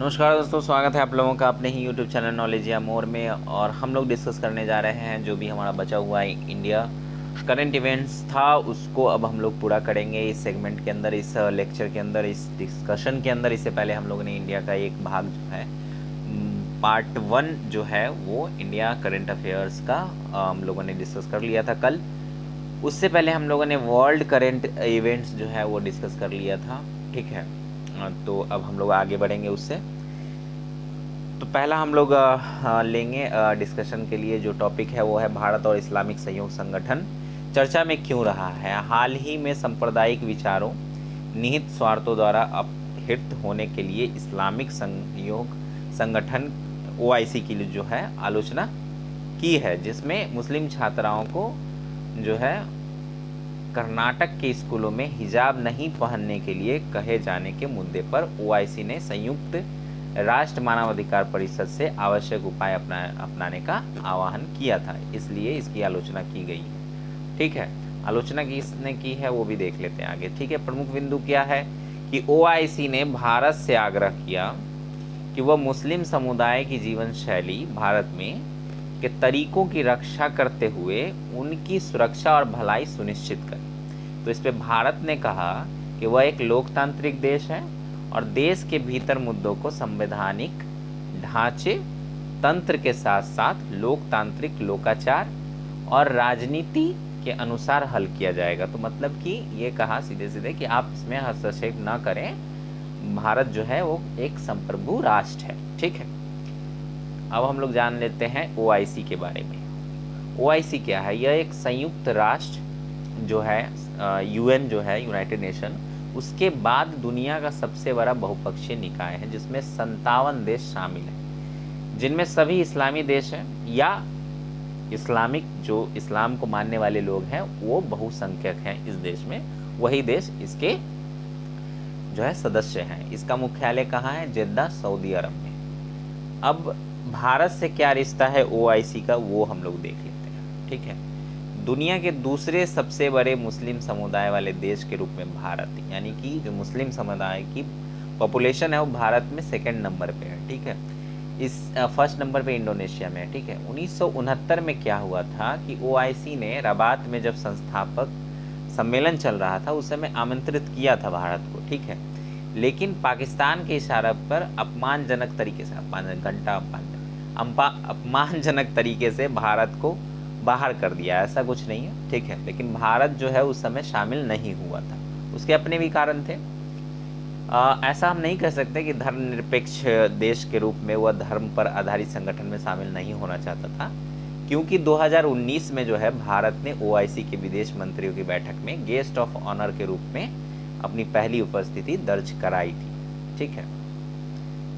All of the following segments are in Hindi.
नमस्कार दोस्तों, स्वागत है आप लोगों का अपने ही यूट्यूब चैनल नॉलेज या मोर में। और हम लोग डिस्कस करने जा रहे हैं जो भी हमारा बचा हुआ है इंडिया करंट इवेंट्स था, उसको अब हम लोग पूरा करेंगे इस सेगमेंट के अंदर, इस लेक्चर के अंदर, इस डिस्कशन के अंदर। इससे पहले हम लोगों ने इंडिया का एक भाग जो है पार्ट 1 जो है वो इंडिया करंट अफेयर्स का हम लोगों ने डिस्कस कर लिया था कल। उससे पहले हम लोगों ने वर्ल्ड करंट इवेंट्स जो है वो डिस्कस कर लिया था, ठीक है। तो अब हम लोग आगे बढ़ेंगे उससे। तो पहला हम लोग लेंगे डिस्कशन के लिए जो टॉपिक है वो है भारत और इस्लामिक सहयोग संगठन चर्चा में क्यों रहा है। हाल ही में सांप्रदायिक विचारों, निहित स्वार्थों द्वारा अपहृत होने के लिए इस्लामिक सहयोग संगठन OIC की जो है आलोचना की है, जिसमें मुस्लिम छात्राओं को जो है कर्नाटक के स्कूलों में हिजाब नहीं पहनने के लिए कहे जाने के मुद्दे पर OIC ने संयुक्त राष्ट्र मानवाधिकार परिषद से आवश्यक उपाय अपनाने का आह्वान किया था, इसलिए इसकी आलोचना की गई है, ठीक है। आलोचना किसने की है वो भी देख लेते हैं आगे, ठीक है। प्रमुख बिंदु क्या है कि OIC ने भारत से आग्रह किया कि वह मुस्लिम समुदाय की जीवन शैली भारत में के तरीकों की रक्षा करते हुए उनकी सुरक्षा और भलाई सुनिश्चित करे। तो इस पे भारत ने कहा कि वह एक लोकतांत्रिक देश है और देश के भीतर मुद्दों को संवैधानिक ढांचे तंत्र के साथ साथ लोकतांत्रिक लोकाचार और राजनीति के अनुसार हल किया जाएगा। तो मतलब कि ये कहा सीधे सीधे कि आप इसमें हस्तक्षेप ना करें, भारत जो है वो एक संप्रभु राष्ट्र है, ठीक है। अब हम लोग जान लेते हैं OIC के बारे में। OIC क्या है? यह एक संयुक्त राष्ट्र जो है UN जो है यूनाइटेड नेशन, उसके बाद दुनिया का सबसे बड़ा बहुपक्षीय निकाय है जिसमें 57 देश शामिल हैं, जिनमें सभी इस्लामी देश हैं या इस्लामिक जो इस्लाम को मानने वाले लोग हैं वो बहुसंख्यक हैं इस देश में, वही देश इसके जो है सदस्य हैं। इसका मुख्यालय कहाँ है? जेद्दा, सऊदी अरब में। अब भारत से क्या रिश्ता है OIC का वो हम लोग देख लेते हैं, ठीक है। दुनिया के दूसरे सबसे बड़े मुस्लिम समुदाय वाले देश के रूप में भारत, यानी कि जो मुस्लिम समुदाय की पॉपुलेशन है वो भारत में सेकंड नंबर पे है, ठीक है। इस फर्स्ट नंबर पे इंडोनेशिया में है, ठीक है। 1969 में क्या हुआ था कि OIC ने रबात में जब संस्थापक सम्मेलन चल रहा था उस समय आमंत्रित किया था भारत को, ठीक है। लेकिन पाकिस्तान के इशारे पर अपमानजनक तरीके से अपमानजनक तरीके से भारत को बाहर कर दिया। ऐसा कुछ नहीं है, ठीक है। लेकिन भारत जो है उस समय शामिल नहीं हुआ था, उसके अपने भी कारण थे। ऐसा हम नहीं कह सकते कि धर्मनिरपेक्ष देश के रूप में वह धर्म पर आधारित संगठन में शामिल नहीं होना चाहता था, क्योंकि 2019 में जो है भारत ने OIC के विदेश मंत्रियों की बैठक में गेस्ट ऑफ ऑनर के रूप में अपनी पहली उपस्थिति दर्ज कराई थी, ठीक है।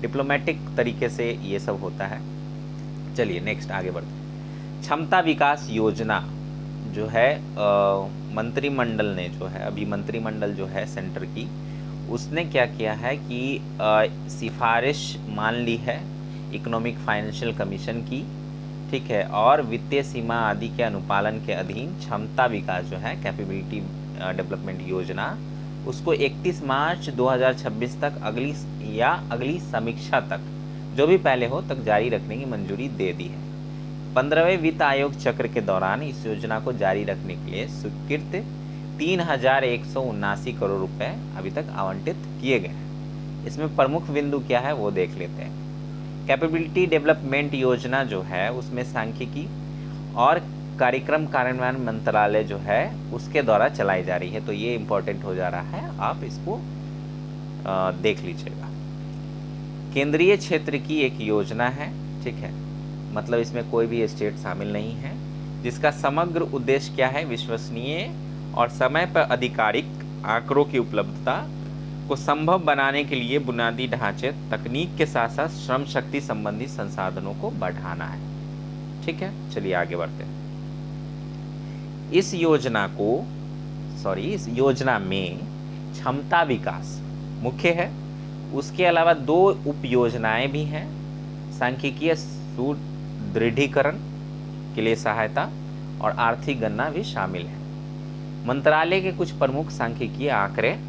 डिप्लोमेटिक तरीके से ये सब होता है। चलिए नेक्स्ट आगे बढ़ते हैं। क्षमता विकास योजना जो है मंत्रिमंडल ने जो है अभी मंत्रिमंडल जो है सेंटर की, उसने क्या किया है कि सिफारिश मान ली है इकोनॉमिक फाइनेंशियल कमीशन की, ठीक है। और वित्तीय सीमा आदि के अनुपालन के अधीन क्षमता विकास जो है कैपेबिलिटी डेवलपमेंट योजना, उसको 31 मार्च 2026 तक अगली समीक्षा तक, जो भी पहले हो तक जारी रखने की मंजूरी दे दी है। 15वें वित्त आयोग चक्र के दौरान इस योजना को जारी रखने के लिए स्वीकृत 3,179 करोड़ रुपए अभी तक आवंटित किए गए हैं। इसमें प्रमुख बिंदु क्या है वो देख लेते हैं। कैपेबिलिटी डेवलपमेंट योजना जो है उसमें सांख्यिकी और कार्यक्रम कार्यान्वयन मंत्रालय जो है उसके द्वारा चलाई जा रही है, तो ये इंपॉर्टेंट हो जा रहा है, आप इसको देख लीजिएगा। केंद्रीय क्षेत्र की एक योजना है, ठीक है। मतलब इसमें कोई भी स्टेट शामिल नहीं है, जिसका समग्र उद्देश्य क्या है? विश्वसनीय और समय पर आधिकारिक आंकड़ों की उपलब्धता को संभव बनाने के लिए बुनियादी ढांचे, तकनीक के साथ साथ श्रम शक्ति संबंधी संसाधनों को बढ़ाना है, ठीक है। चलिए आगे बढ़ते हैं। इस योजना में क्षमता विकास मुख्य है, उसके अलावा 2 उप योजनाएं भी हैं। सांख्यिकीय सुदृढ़ीकरण के लिए सहायता और आर्थिक गणना भी शामिल है। मंत्रालय के कुछ प्रमुख सांख्यिकीय आंकड़े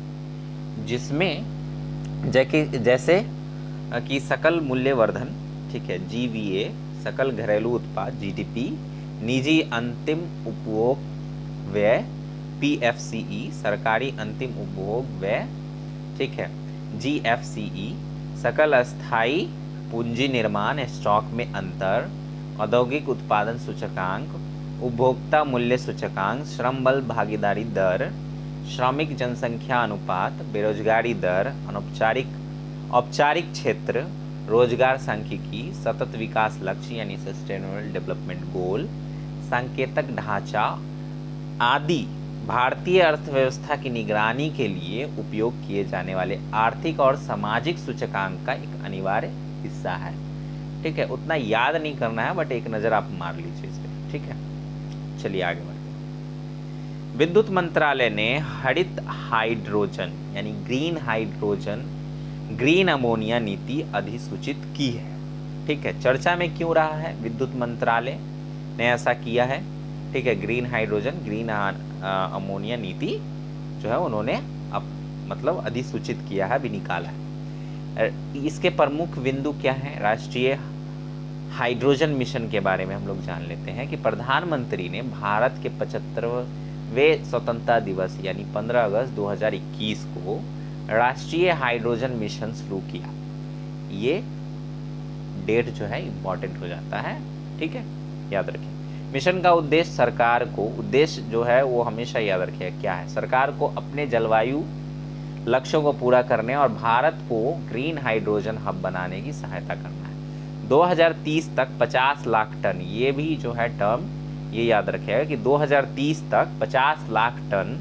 जिसमें जैसे कि सकल मूल्यवर्धन, ठीक है, GVA, सकल घरेलू उत्पाद GDP, निजी अंतिम उपभोग व्यय PFCE, सरकारी अंतिम उपभोग व्यय, ठीक है, GFCE, सकल अस्थायी पूंजी निर्माण स्टॉक में अंतर, औद्योगिक उत्पादन सूचकांक, उपभोक्ता मूल्य सूचकांक, श्रम बल भागीदारी दर, श्रमिक जनसंख्या अनुपात, बेरोजगारी दर, औपचारिक क्षेत्र, रोजगार सांख्यिकी, सतत विकास लक्ष्य यानी सस्टेनेबल डेवलपमेंट गोल, सांकेतक ढांचा आदि भारतीय अर्थव्यवस्था की निगरानी के लिए उपयोग किए जाने वाले आर्थिक और सामाजिक सूचकांक का एक अनिवार्य हिस्सा है। ठीक है, उतना याद नहीं करना है, बट एक नज़र आप मार लीजिए इस पर। ठीक है, चलिए आगे बढ़ते हैं। विद्युत मंत्रालय ने हरित हाइड्रोजन यानी ग्रीन हाइड्रोजन, ग्रीन अमोनिया नीति अधिसूचित की है। ठीक है, चर्चा में क्यों रहा है? विद्युत मंत्रालय ने ऐसा किया है। ठीक है, ग्रीन हाइड्रोजन, ग्रीन अमोनिया नीति जो है उन्होंने अब मतलब अधिसूचित किया है, अभी निकाला है। इसके प्रमुख बिंदु क्या हैं? राष्ट्रीय हाइड्रोजन मिशन के बारे में हम लोग जान लेते हैं कि प्रधानमंत्री ने भारत के 75वें स्वतंत्रता दिवस यानी 15 अगस्त 2021 को राष्ट्रीय हाइड्रोजन मिशन शुरू किया। ये डेट जो है इम्पॉर्टेंट हो जाता है। ठीक है, याद रखिए। मिशन का उद्देश्य सरकार को, उद्देश्य जो है वो हमेशा याद रखिए क्या है, सरकार को अपने जलवायु लक्ष्यों को पूरा करने और भारत को ग्रीन हाइड्रोजन हब बनाने की सहायता करना है। 2030 तक 50 लाख टन, ये भी जो है टर्म ये याद रखिएगा कि 2030 तक 50 लाख टन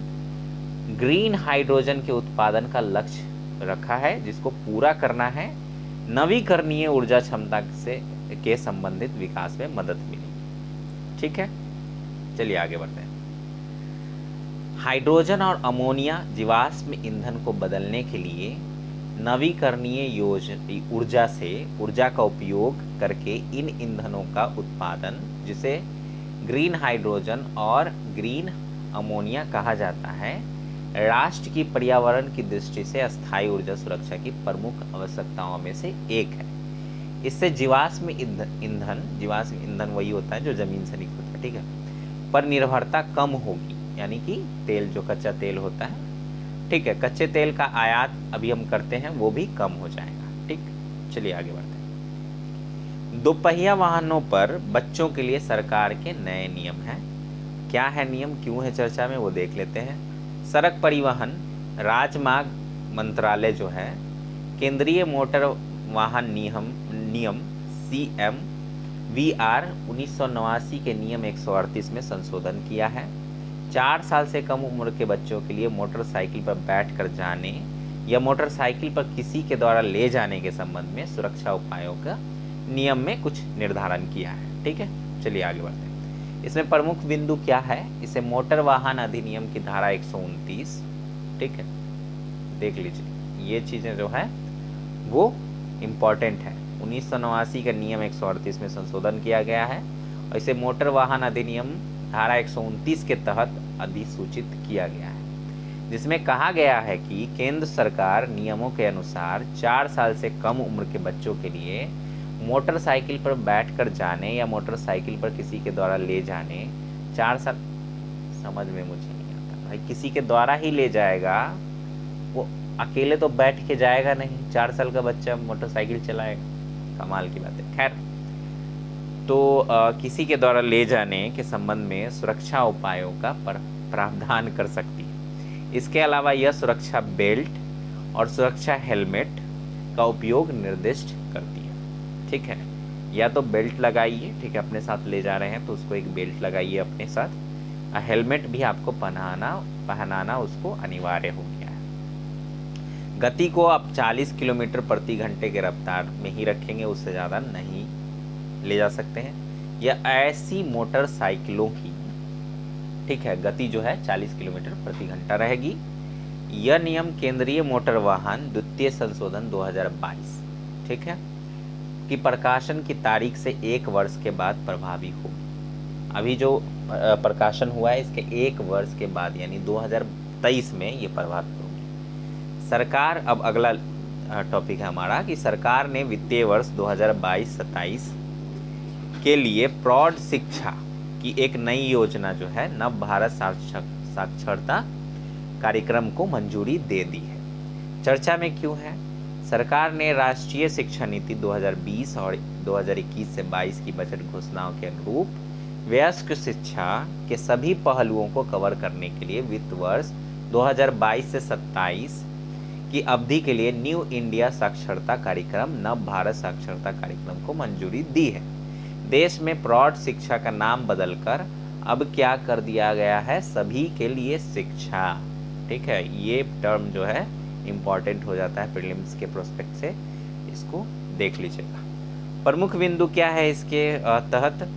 ग्रीन हाइड्रोजन के उत्पादन का लक्ष्य रखा है, जिसको पूरा करना है नवीकरणीय ऊर्जा क्षमता से के संबंधित विकास में मदद मिलेगी। ठीक है, चलिए आगे बढ़ते हैं। हाइड्रोजन और अमोनिया जीवाश्म ईंधन को बदलने के लिए नवीकरणीय ऊर्जा का उपयोग करके इन ईंधनों का उत्पादन, जिसे ग्रीन हाइड्रोजन और ग्रीन अमोनिया कहा जाता है, राष्ट्र की पर्यावरण की दृष्टि से अस्थायी ऊर्जा सुरक्षा की प्रमुख आवश्यकताओं में से एक है। इससे जीवाश्म ईंधन वही होता है जो जमीन से निकलता है, ठीक है, पर निर्भरता कम होगी, यानी कि तेल जो कच्चा तेल होता है, ठीक है, कच्चे तेल का आयात अभी हम करते हैं वो भी कम हो जाएगा। ठीक, चलिए आगे बढ़ते हैं। दोपहिया वाहनों पर बच्चों के लिए सरकार के नए नियम हैं। क्या है नियम, क्यों है चर्चा में, वो देख लेते हैं। सड़क परिवहन राजमार्ग मंत्रालय जो है केंद्रीय मोटर वाहन नियम CMVR 1989 के नियम 138 में संशोधन किया है। 4 साल से कम उम्र के बच्चों के लिए मोटरसाइकिल पर बैठकर जाने या मोटरसाइकिल पर किसी के द्वारा ले जाने के संबंध में सुरक्षा उपायों का नियम में कुछ निर्धारण किया है। ठीक है, चलिए आगे बढ़ते हैं। इसमें प्रमुख बिंदु क्या है? इसे मोटर वाहन अधिनियम की धारा 129, ठीक है, देख लीजिए, ये चीजें जो है वो इम्पॉर्टेंट है। 1989 का नियम 138 में संशोधन किया गया है और इसे मोटर वाहन अधिनियम धारा 129 के तहत अधिसूचित किया गया है, जिसमें कहा गया है कि केंद्र सरकार नियमों के अनुसार 4 साल से कम उम्र के बच्चों के लिए मोटरसाइकिल पर बैठकर जाने या मोटरसाइकिल पर किसी के द्वारा ले जाने, 4 साल, समझ में मुझे नहीं आता भाई, किसी के द्वारा ही ले जाएगा, वो अकेले तो बैठ के जाएगा नहीं। 4 साल का बच्चा मोटरसाइकिल चलाएगा, कमाल की बात है। खैर, तो किसी के द्वारा ले जाने के संबंध में सुरक्षा उपायों का प्रावधान कर सकती है। इसके अलावा यह सुरक्षा बेल्ट और सुरक्षा हेलमेट का उपयोग निर्दिष्ट करती है। ठीक है, या तो बेल्ट लगाइए, ठीक है, अपने साथ ले जा रहे हैं तो उसको एक बेल्ट लगाइए अपने साथ, हेलमेट भी आपको पहनाना उसको अनिवार्य हो गया है। गति को आप 40 किलोमीटर प्रति घंटे के रफ्तार में ही रखेंगे, उससे ज़्यादा नहीं ले जा सकते हैं। यह ऐसी मोटरसाइकिलों की, ठीक है, गति जो है 40 किलोमीटर प्रति घंटा रहेगी। यह नियम केंद्रीय मोटर वाहन द्वितीय संशोधन 2022, ठीक है, की प्रकाशन की तारीख से 1 वर्ष के बाद प्रभावी होगी। अभी जो प्रकाशन हुआ है इसके 1 वर्ष के बाद यानी 2023 में ये प्रभावी होगी। सरकार अब अगला टॉपिक है हमारा कि सरकार ने वित्तीय वर्ष 2022-27 के लिए प्रौढ़ शिक्षा की एक नई योजना जो है नव भारत साक्षरता कार्यक्रम को मंजूरी दे दी है। चर्चा में क्यों है? सरकार ने राष्ट्रीय शिक्षा नीति 2020 और 2021 से 22 की बजट घोषणाओं के अनुरूप वयस्क शिक्षा के सभी पहलुओं को कवर करने के लिए वित्त वर्ष 2022 से 27 की अवधि के लिए न्यू इंडिया साक्षरता कार्यक्रम नव भारत साक्षरता कार्यक्रम को मंजूरी दी है। देश में प्रौढ़ शिक्षा का नाम बदलकर अब क्या कर दिया गया है? सभी के लिए शिक्षा। ठीक है, ये टर्म जो है इम्पॉर्टेंट हो जाता है प्रीलिम्स के प्रोस्पेक्ट से, इसको देख लीजिएगा। प्रमुख बिंदु क्या है इसके तहत?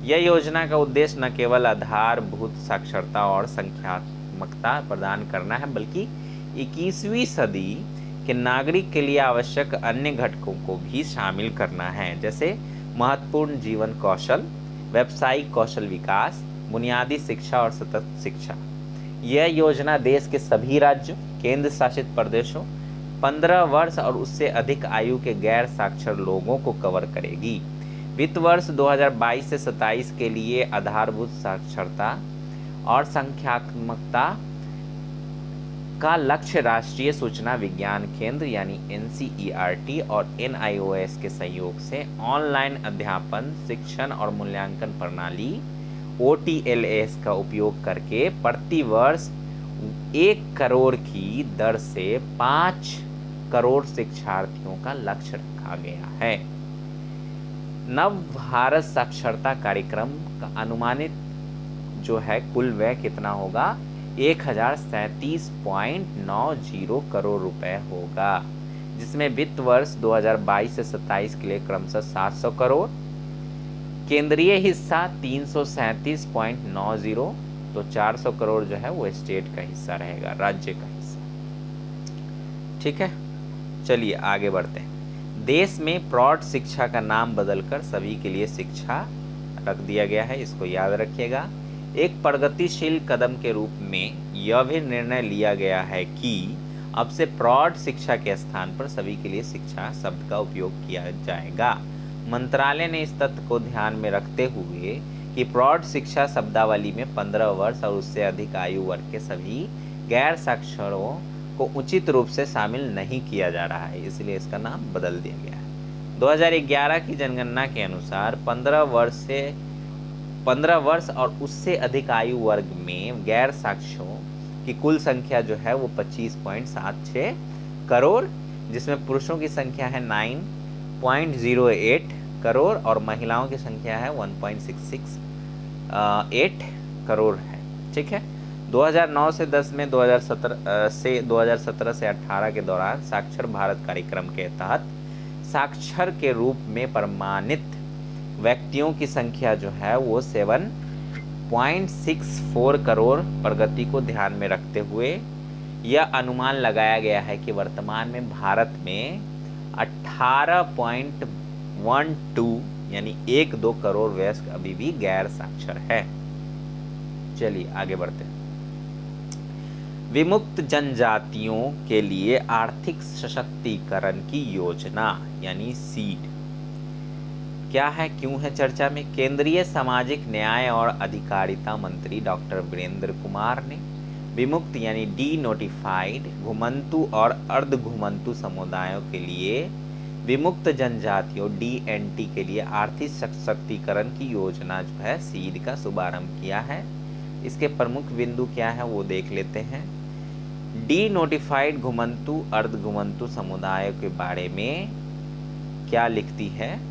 यह योजना का उद्देश्य न केवल आधारभूत साक्षरता और संख्यात्मकता प्रदान करना है, बल्कि 21वीं सदी के नागरिक के लिए आवश्यक अन्य घटकों को भी शामिल करना है, जैसे महत्वपूर्ण जीवन कौशल, व्यावसायिक कौशल विकास, बुनियादी शिक्षा और सतत शिक्षा। यह योजना देश के सभी राज्यों, केंद्र शासित प्रदेशों, 15 वर्ष और उससे अधिक आयु के गैर साक्षर लोगों को कवर करेगी। वित्त वर्ष 2022 से 27 के लिए आधारभूत साक्षरता और संख्यात्मकता का लक्ष्य राष्ट्रीय सूचना विज्ञान केंद्र यानी NCERT और NIOS के सहयोग से ऑनलाइन अध्यापन, शिक्षण और मूल्यांकन प्रणाली OTLS का उपयोग करके प्रति वर्ष 1 करोड़ की दर से 5 करोड़ शिक्षार्थियों का लक्ष्य रखा गया है। नव भारत साक्षरता कार्यक्रम का अनुमानित जो है कुल व्यय कितना होगा? 1037.90 करोड़ रुपए होगा, जिसमें वित्त वर्ष 2022 से 27 के लिए क्रमशः 700 करोड़, केंद्रीय हिस्सा 337.90, तो 400 करोड़ जो है वो स्टेट का हिस्सा रहेगा, राज्य का हिस्सा। ठीक है, चलिए आगे बढ़ते हैं। देश में प्रौढ़ शिक्षा का नाम बदलकर सभी के लिए शिक्षा रख दिया गया है, इसको याद रखिएगा। एक प्रगतिशील कदम के रूप में यह भी निर्णय लिया गया है कि अब से प्रौढ़ शिक्षा के स्थान पर सभी के लिए शिक्षा शब्द का उपयोग किया जाएगा। मंत्रालय ने इस तथ्य को ध्यान में रखते हुए कि प्रौढ़ शिक्षा शब्दावली में 15 वर्ष और उससे अधिक आयु वर्ग के सभी गैर साक्षरों को उचित रूप से शामिल नहीं किया जा रहा है, इसलिए इसका नाम बदल दिया गया है। 2011 की जनगणना के अनुसार 15 वर्ष और उससे अधिक आयु वर्ग में गैर साक्षरों की कुल संख्या जो है वो 25.76 करोड़, जिसमें पुरुषों की संख्या है 9.08 करोड़ और महिलाओं की संख्या है 1.668 करोड़ है। ठीक है, 2009 से 10 में 2017 से 18 के दौरान साक्षर भारत कार्यक्रम के तहत साक्षर के रूप में प्रमाणित व्यक्तियों की संख्या जो है वो 7.64 करोड़। प्रगति को ध्यान में रखते हुए यह अनुमान लगाया गया है कि वर्तमान में भारत में 18.12 यानी 1-2 करोड़ वयस्क अभी भी गैर साक्षर है। चलिए आगे बढ़ते हैं। विमुक्त जनजातियों के लिए आर्थिक सशक्तिकरण की योजना यानी सीड क्या है, क्यों है चर्चा में? केंद्रीय सामाजिक न्याय और अधिकारिता मंत्री डॉक्टर वीरेंद्र कुमार ने विमुक्त यानी डी नोटिफाइड घुमंतु और अर्ध घुमंतु समुदायों के लिए विमुक्त जनजातियों DNT के लिए आर्थिक सशक्तिकरण की योजना जो है सीड का शुभारंभ किया है। इसके प्रमुख बिंदु क्या है वो देख लेते हैं। डी नोटिफाइड घुमंतु अर्ध घुमंतु समुदायों के बारे में क्या लिखती है?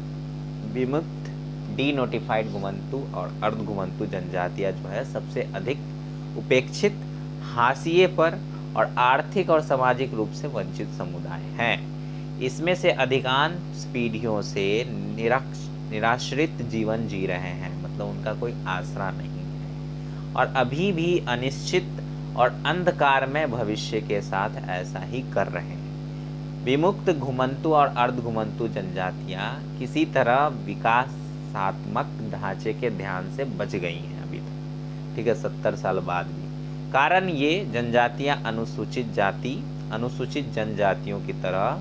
विमुक्त डी नोटिफाइड घुमंतु और अर्ध घुमंतु जनजातियां जो है सबसे अधिक उपेक्षित, हाशिए पर और आर्थिक और सामाजिक रूप से वंचित समुदाय हैं। इसमें से अधिकांश पीढ़ियों से निराश्रित जीवन जी रहे हैं, मतलब उनका कोई आसरा नहीं है और अभी भी अनिश्चित और अंधकारमय भविष्य के साथ ऐसा ही कर रहे हैं। विमुक्त घुमंतु और अर्ध घुमंतु जनजातियां किसी तरह विकासात्मक ढांचे के ध्यान से बच गई हैं अभी तक, ठीक है, 70 साल बाद भी। कारण ये जनजातियां अनुसूचित जनजातियों की तरह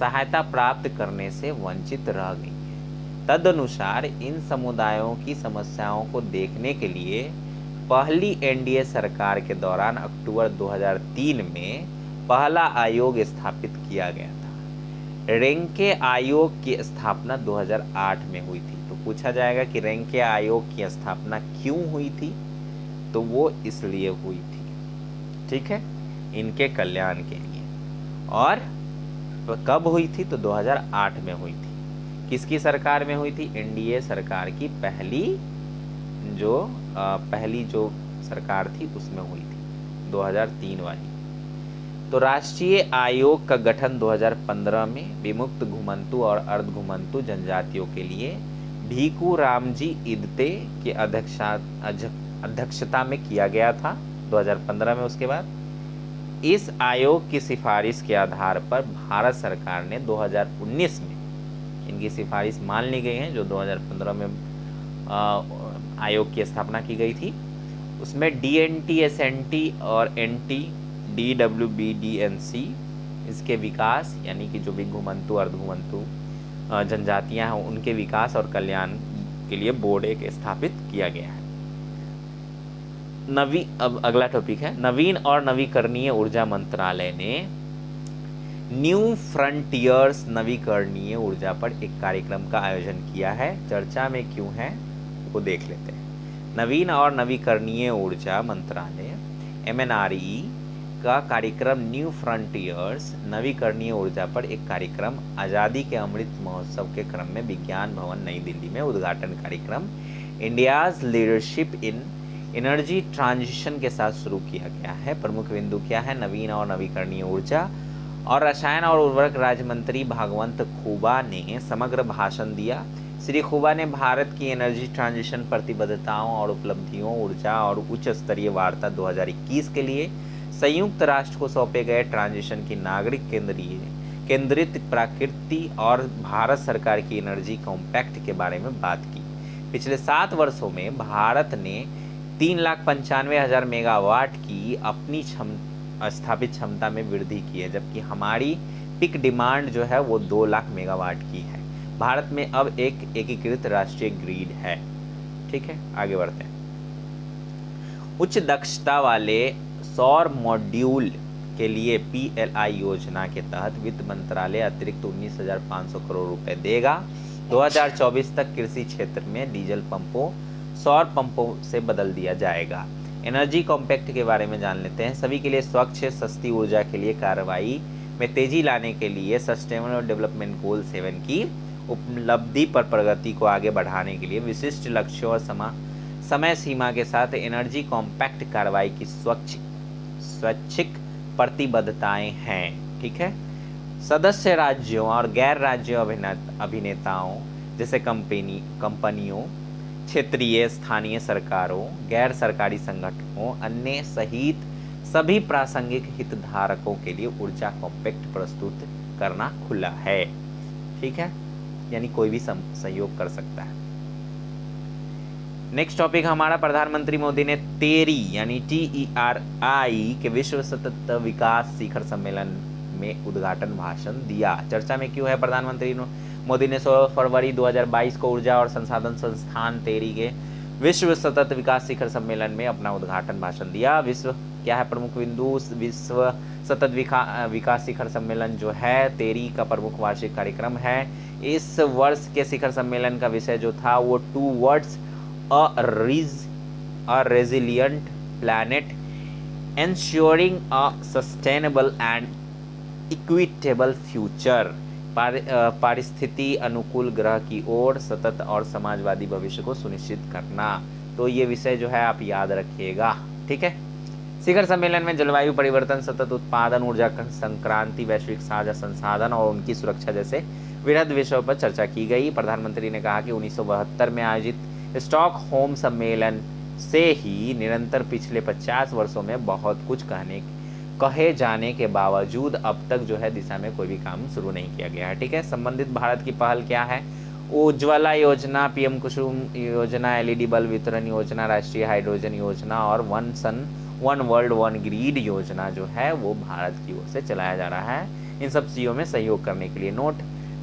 सहायता प्राप्त करने से वंचित रह गई है। तदनुसार इन समुदायों की समस्याओं को देखने के लिए पहली एनडीए सरकार के दौरान अक्टूबर 2003 में पहला आयोग स्थापित किया गया था। रेंके आयोग की स्थापना 2008 में हुई थी। तो पूछा जाएगा कि रेंके आयोग की स्थापना क्यों हुई थी, तो वो इसलिए हुई थी, ठीक है, इनके कल्याण के लिए। और कब हुई थी, तो 2008 में हुई थी। किसकी सरकार में हुई थी, एनडीए सरकार की पहली जो सरकार थी उसमें हुई थी, 2003 वाली। तो राष्ट्रीय आयोग का गठन 2015 में विमुक्त घुमंतु और अर्ध घुमंतु जनजातियों के लिए भीखू रामजी इदते की अध्यक्षता में किया गया था 2015 में। उसके बाद इस आयोग की सिफारिश के आधार पर भारत सरकार ने 2019 में, इनकी सिफारिश मान ली गई है जो 2015 में आयोग की स्थापना की गई थी, उसमें डीएनटी, एसएनटी और एनटी, डीडब्ल्यूबीडीएनसी इसके विकास, यानी कि जो भी घुमंतु अर्ध घुमंतु जनजातियां हैं उनके विकास और कल्याण के लिए बोर्ड एक स्थापित किया गया है। अब अगला टॉपिक है, नवीन और नवीकरणीय ऊर्जा मंत्रालय ने न्यू फ्रंटियर्स नवीकरणीय ऊर्जा पर एक कार्यक्रम का आयोजन किया है। चर्चा में क्यों है वो देख लेते हैं। नवीन और नवीकरणीय ऊर्जा मंत्रालय MNRE का कार्यक्रम न्यू फ्रंटियर्स नवीकरणीय ऊर्जा पर एक कार्यक्रम आज़ादी के अमृत महोत्सव के क्रम में विज्ञान भवन नई दिल्ली में उद्घाटन कार्यक्रम India's leadership in energy transition के साथ शुरू किया गया है। प्रमुख बिंदु क्या है, नवीन और नवीकरणीय ऊर्जा और रसायन और उर्वरक राज्य मंत्री भागवंत खुबा ने समग्र भाषण दिया। श्री खुबा ने भारत की एनर्जी ट्रांजिशन प्रतिबद्धताओं और उपलब्धियों, ऊर्जा और उच्च स्तरीय वार्ता 2021 के लिए संयुक्त राष्ट्र को सौंपे गए ट्रांजिशन की नागरिक केंद्रित प्रकृति और भारत सरकार की एनर्जी कॉम्पैक्ट के बारे में बात की। पिछले 7 वर्षों में भारत ने 3,95,000 मेगावाट की अपनी स्थापित क्षमता में वृद्धि की है, जबकि हमारी पिक डिमांड जो है वो 2 लाख मेगावाट की है। भारत में अब एक एकीकृत राष्ट्रीय ग्रिड है, ठीक है। आगे बढ़ते हैं। उच्च दक्षता वाले सौर मॉड्यूल के लिए PLI योजना के तहत वित्त मंत्रालय अतिरिक्त 19,500 करोड़ रुपए देगा। 2024 तक कृषि क्षेत्र में डीजल पंपों सौर पंपों से बदल दिया जाएगा। एनर्जी कॉम्पैक्ट के बारे में जान लेते हैं। सभी के लिए स्वच्छ सस्ती ऊर्जा के लिए कार्रवाई में तेजी लाने के लिए सस्टेनेबल डेवलपमेंट गोल 7 की उपलब्धि पर प्रगति को आगे बढ़ाने के लिए विशिष्ट लक्ष्यों और समय सीमा के साथ एनर्जी कॉम्पैक्ट कार्रवाई की स्वैच्छिक प्रतिबद्धताएं हैं, ठीक है। सदस्य राज्यों और गैर राज्य अभिनेताओं जैसे कंपनियों, क्षेत्रीय स्थानीय सरकारों, गैर सरकारी संगठनों, अन्य सहित सभी प्रासंगिक हितधारकों के लिए ऊर्जा कॉम्पैक्ट प्रस्तुत करना खुला है, ठीक है, यानी कोई भी सहयोग कर सकता है। नेक्स्ट टॉपिक हमारा, प्रधानमंत्री मोदी ने तेरी यानी TERI के विश्व सतत विकास शिखर सम्मेलन में उद्घाटन भाषण दिया। चर्चा में क्यों है, प्रधानमंत्री मोदी ने 16 फरवरी 2022 को ऊर्जा और संसाधन संस्थान तेरी के विश्व सतत विकास शिखर सम्मेलन में अपना उद्घाटन भाषण दिया। विश्व क्या है, प्रमुख बिंदु, विश्व सतत विकास शिखर सम्मेलन जो है तेरी का प्रमुख वार्षिक कार्यक्रम है। इस वर्ष के शिखर सम्मेलन का विषय जो था वो towards a resilient planet ensuring a sustainable and equitable future, पारिस्थिति अनुकूल ग्रह की ओर सतत और समाजवादी भविष्य को सुनिश्चित करना। तो ये विषय जो है आप याद रखिएगा, ठीक है। शिखर सम्मेलन में जलवायु परिवर्तन, सतत उत्पादन, ऊर्जा संक्रांति, वैश्विक साझा संसाधन और उनकी सुरक्षा जैसे वृहद विषयों पर चर्चा की गई। प्रधानमंत्री ने कहा कि 1972 में आयोजित स्टॉकहोम सम्मेलन से ही निरंतर पिछले 50 वर्षों में बहुत कुछ कहे जाने के बावजूद अब तक जो है दिशा में कोई भी काम शुरू नहीं किया गया है, ठीक है। संबंधित भारत की पहल क्या है, उज्ज्वला योजना, PM कुसुम योजना, LED बल्ब वितरण योजना, राष्ट्रीय हाइड्रोजन योजना और one sun one world one grid योजना जो है वो भारत की ओर से चलाया जा रहा है। इन सब चीज़ों में सहयोग करने के लिए। नोट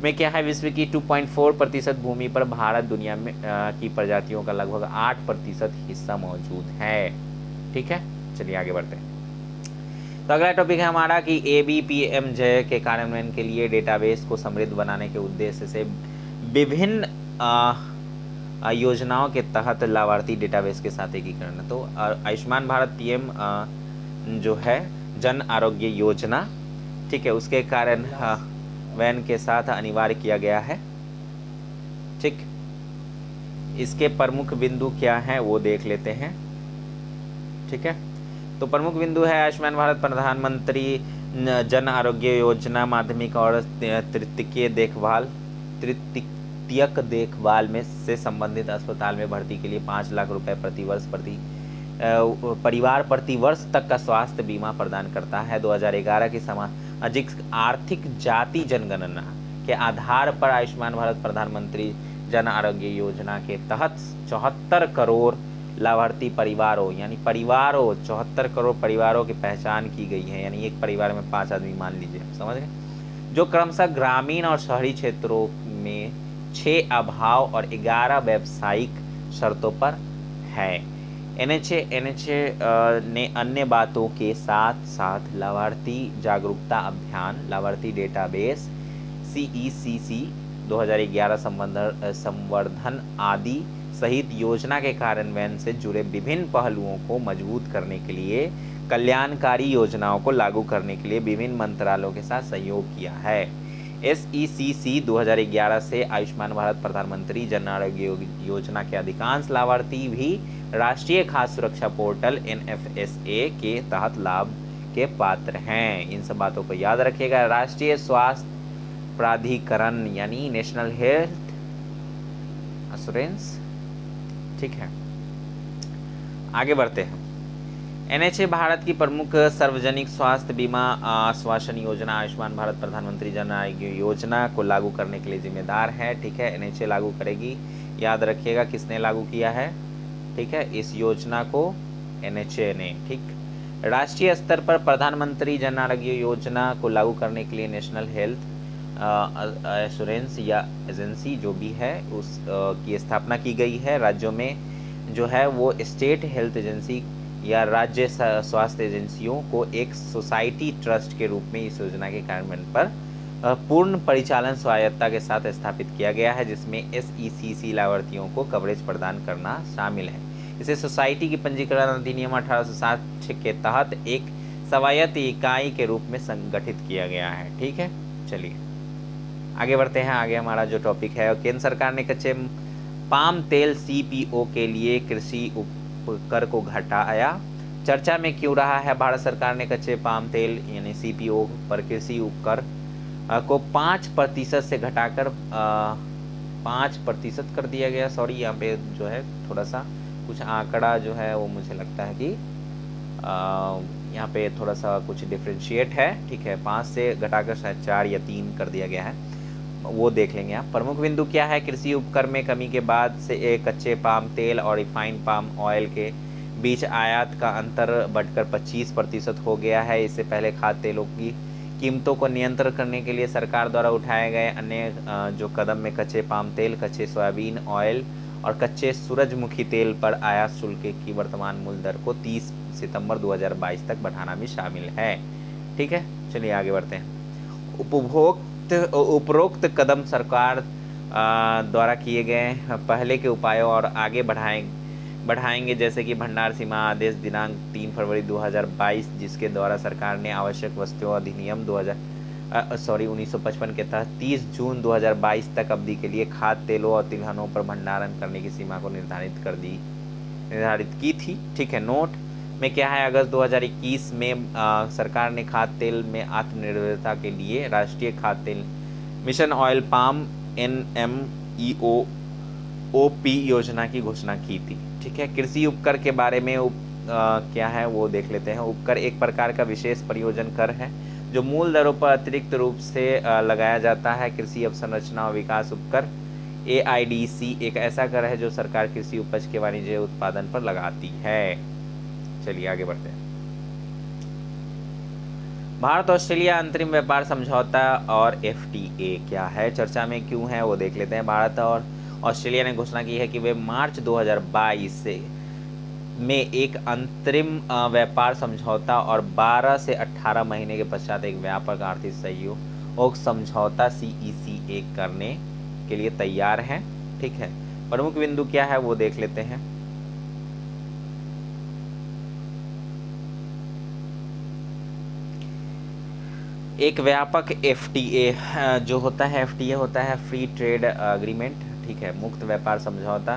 में क्या है, विश्व की 2.4% भूमि पर भारत दुनिया में की प्रजातियों का लगभग 8% हिस्सा मौजूद है। ठीक है, चलिए आगे बढ़ते हैं। तो अगला टॉपिक है हमारा कि ABPMJ के कार्यान्वयन के लिए डेटाबेस को समृद्ध बनाने के उद्देश्य से विभिन्न योजनाओं के तहत लाभार्थी डेटाबेस के साथ एकीकरण। तो आयुष्मान भारत PM जो है जन आरोग्य योजना, ठीक है, उसके कार्यान्वयन के साथ अनिवार्य किया गया है। ठीक, इसके प्रमुख बिंदु क्या हैं वो देख लेते हैं। ठीक है, तो प्रमुख बिंदु है आयुष्मान भारत प्रधानमंत्री जन आरोग्य योजना माध्यमिक और तृतीयक देखभाल में से संबंधित अस्पताल में भर्ती के लिए 5 लाख रुपए प्रति वर्ष परिवार प्रति वर्ष तक का स्वास्थ्य बीमा प्रदान करता है। 2011 की सामाजिक आर्थिक जाति जनगणना के आधार पर आयुष्मान भारत प्रधानमंत्री जन आरोग्य योजना के तहत 74 करोड़ लाभार्थी परिवारों, यानी 74 करोड़ परिवारों की पहचान की गई है। यानी एक परिवार में 5 आदमी मान लीजिए, समझ गए, जो क्रमशः ग्रामीण और शहरी क्षेत्रों में 6 अभाव और 11 व्यावसायिक शर्तों पर है। NHA ने अन्य बातों के साथ साथ लाभार्थी जागरूकता अभियान, लाभार्थी डेटाबेस, CECC 2011 संवर्धन आदि सहित योजना के कार्यान्वयन से जुड़े विभिन्न पहलुओं को मजबूत करने के लिए कल्याणकारी योजनाओं को लागू करने के लिए विभिन्न मंत्रालयों के साथ सहयोग किया है। SECC 2011 से आयुष्मान भारत प्रधानमंत्री जन आरोग्य योजना के अधिकांश लाभार्थी भी राष्ट्रीय खाद्य सुरक्षा पोर्टल NFSA के तहत लाभ के पात्र हैं। इन सब बातों को याद रखिएगा। राष्ट्रीय स्वास्थ्य प्राधिकरण यानी नेशनल हेल्थ इंश्योरेंस। ठीक है, आगे बढ़ते हैं। NHA भारत की प्रमुख सार्वजनिक स्वास्थ्य बीमा आश्वासन योजना आयुष्मान भारत प्रधानमंत्री जन आरोग्य योजना को लागू करने के लिए जिम्मेदार है। ठीक है, NHA लागू करेगी। याद रखिएगा किसने लागू किया है। ठीक है, इस योजना को NHA ने। ठीक, राष्ट्रीय स्तर पर प्रधानमंत्री जन आरोग्य योजना को लागू करने के लिए नेशनल हेल्थ इंश्योरेंस या एजेंसी जो भी है उस की स्थापना की गई है। राज्यों में जो है वो स्टेट हेल्थ एजेंसी या राज्य स्वास्थ्य एजेंसियों को एक सोसाइटी ट्रस्ट के रूप में इस योजना के कार्यान्वयन पर पूर्ण परिचालन स्वायत्तता के साथ स्थापित किया गया है, जिसमें SECC लाभार्थियों को कवरेज प्रदान करना शामिल है। इसे सोसाइटी की पंजीकरण अधिनियम 1860 के तहत एक स्वायत्त इकाई के रूप में संगठित किया गया है। ठीक है, चलिए आगे बढ़ते हैं। आगे हमारा जो टॉपिक है, केंद्र सरकार ने कच्चे पाम तेल CPO के लिए कृषि उपकर को घटाया। चर्चा में क्यों रहा है? भारत सरकार ने कच्चे पाम तेल यानी CPO पर कृषि उपकर को 5% से घटाकर 5% कर दिया गया। सॉरी, यहाँ पे जो है थोड़ा सा कुछ आंकड़ा जो है वो मुझे लगता है कि यहाँ पे थोड़ा सा कुछ डिफ्रेंशिएट है। ठीक है, 5 से घटाकर शायद 4 या 3 कर दिया गया है, वो देख लेंगे आप। प्रमुख बिंदु क्या है? कृषि उपकर में कमी के बाद से एक कच्चे पाम तेल और रिफाइंड पाम ऑयल के बीच आयात का अंतर बढ़कर 25% हो गया है। इससे पहले खाद्य तेलों की कीमतों को नियंत्रण करने के लिए सरकार द्वारा उठाए गए अन्य जो कदम में कच्चे पाम तेल, कच्चे सोयाबीन ऑयल और कच्चे सूरजमुखी तेल पर आयात शुल्क की वर्तमान मूल्य दर को 30 सितंबर 2022 तक बढ़ाना भी शामिल है। ठीक है, चलिए आगे बढ़ते हैं। उपरोक्त कदम सरकार द्वारा किए गए पहले के उपायों और आगे बढ़ाएंगे, जैसे कि भंडार सीमा आदेश दिनांक 3 फरवरी 2022, जिसके द्वारा सरकार ने आवश्यक वस्तुओं अधिनियम 1955 के तहत 30 जून 2022 तक अवधि के लिए खाद्य तेलों और तिलहनों पर भंडारण करने की सीमा को निर्धारित की थी। ठीक है, नोट में क्या है, अगस्त 2021 में सरकार ने खाद्य तेल में आत्मनिर्भरता के लिए राष्ट्रीय खाद्य तेल मिशन ऑयल पाम NMEO-OP योजना की घोषणा की थी। ठीक है, कृषि उपकर के बारे में क्या है वो देख लेते हैं। उपकर एक प्रकार का विशेष परियोजन कर है जो मूल दरों पर अतिरिक्त रूप से लगाया जाता है। कृषि अवसंरचना और विकास उपकर AIDC एक ऐसा कर है जो सरकार कृषि उपज के वाणिज्यिक उत्पादन पर लगाती है। चलिए आगे बढ़ते हैं। भारत ऑस्ट्रेलिया अंतरिम व्यापार समझौता और एफटीए क्या है, चर्चा में क्यों है, वो देख लेते हैं। भारत और ऑस्ट्रेलिया ने घोषणा की है कि वे मार्च 2022 से में एक अंतरिम व्यापार समझौता और 12 से 18 महीने के पश्चात एक व्यापक आर्थिक सहयोग समझौता CECA करने के लिए तैयार हैं। ठीक है, प्रमुख बिंदु क्या है वो देख लेते हैं। एक व्यापक FTA जो होता है, FTA होता है फ्री ट्रेड अग्रीमेंट। ठीक है, मुक्त व्यापार समझौता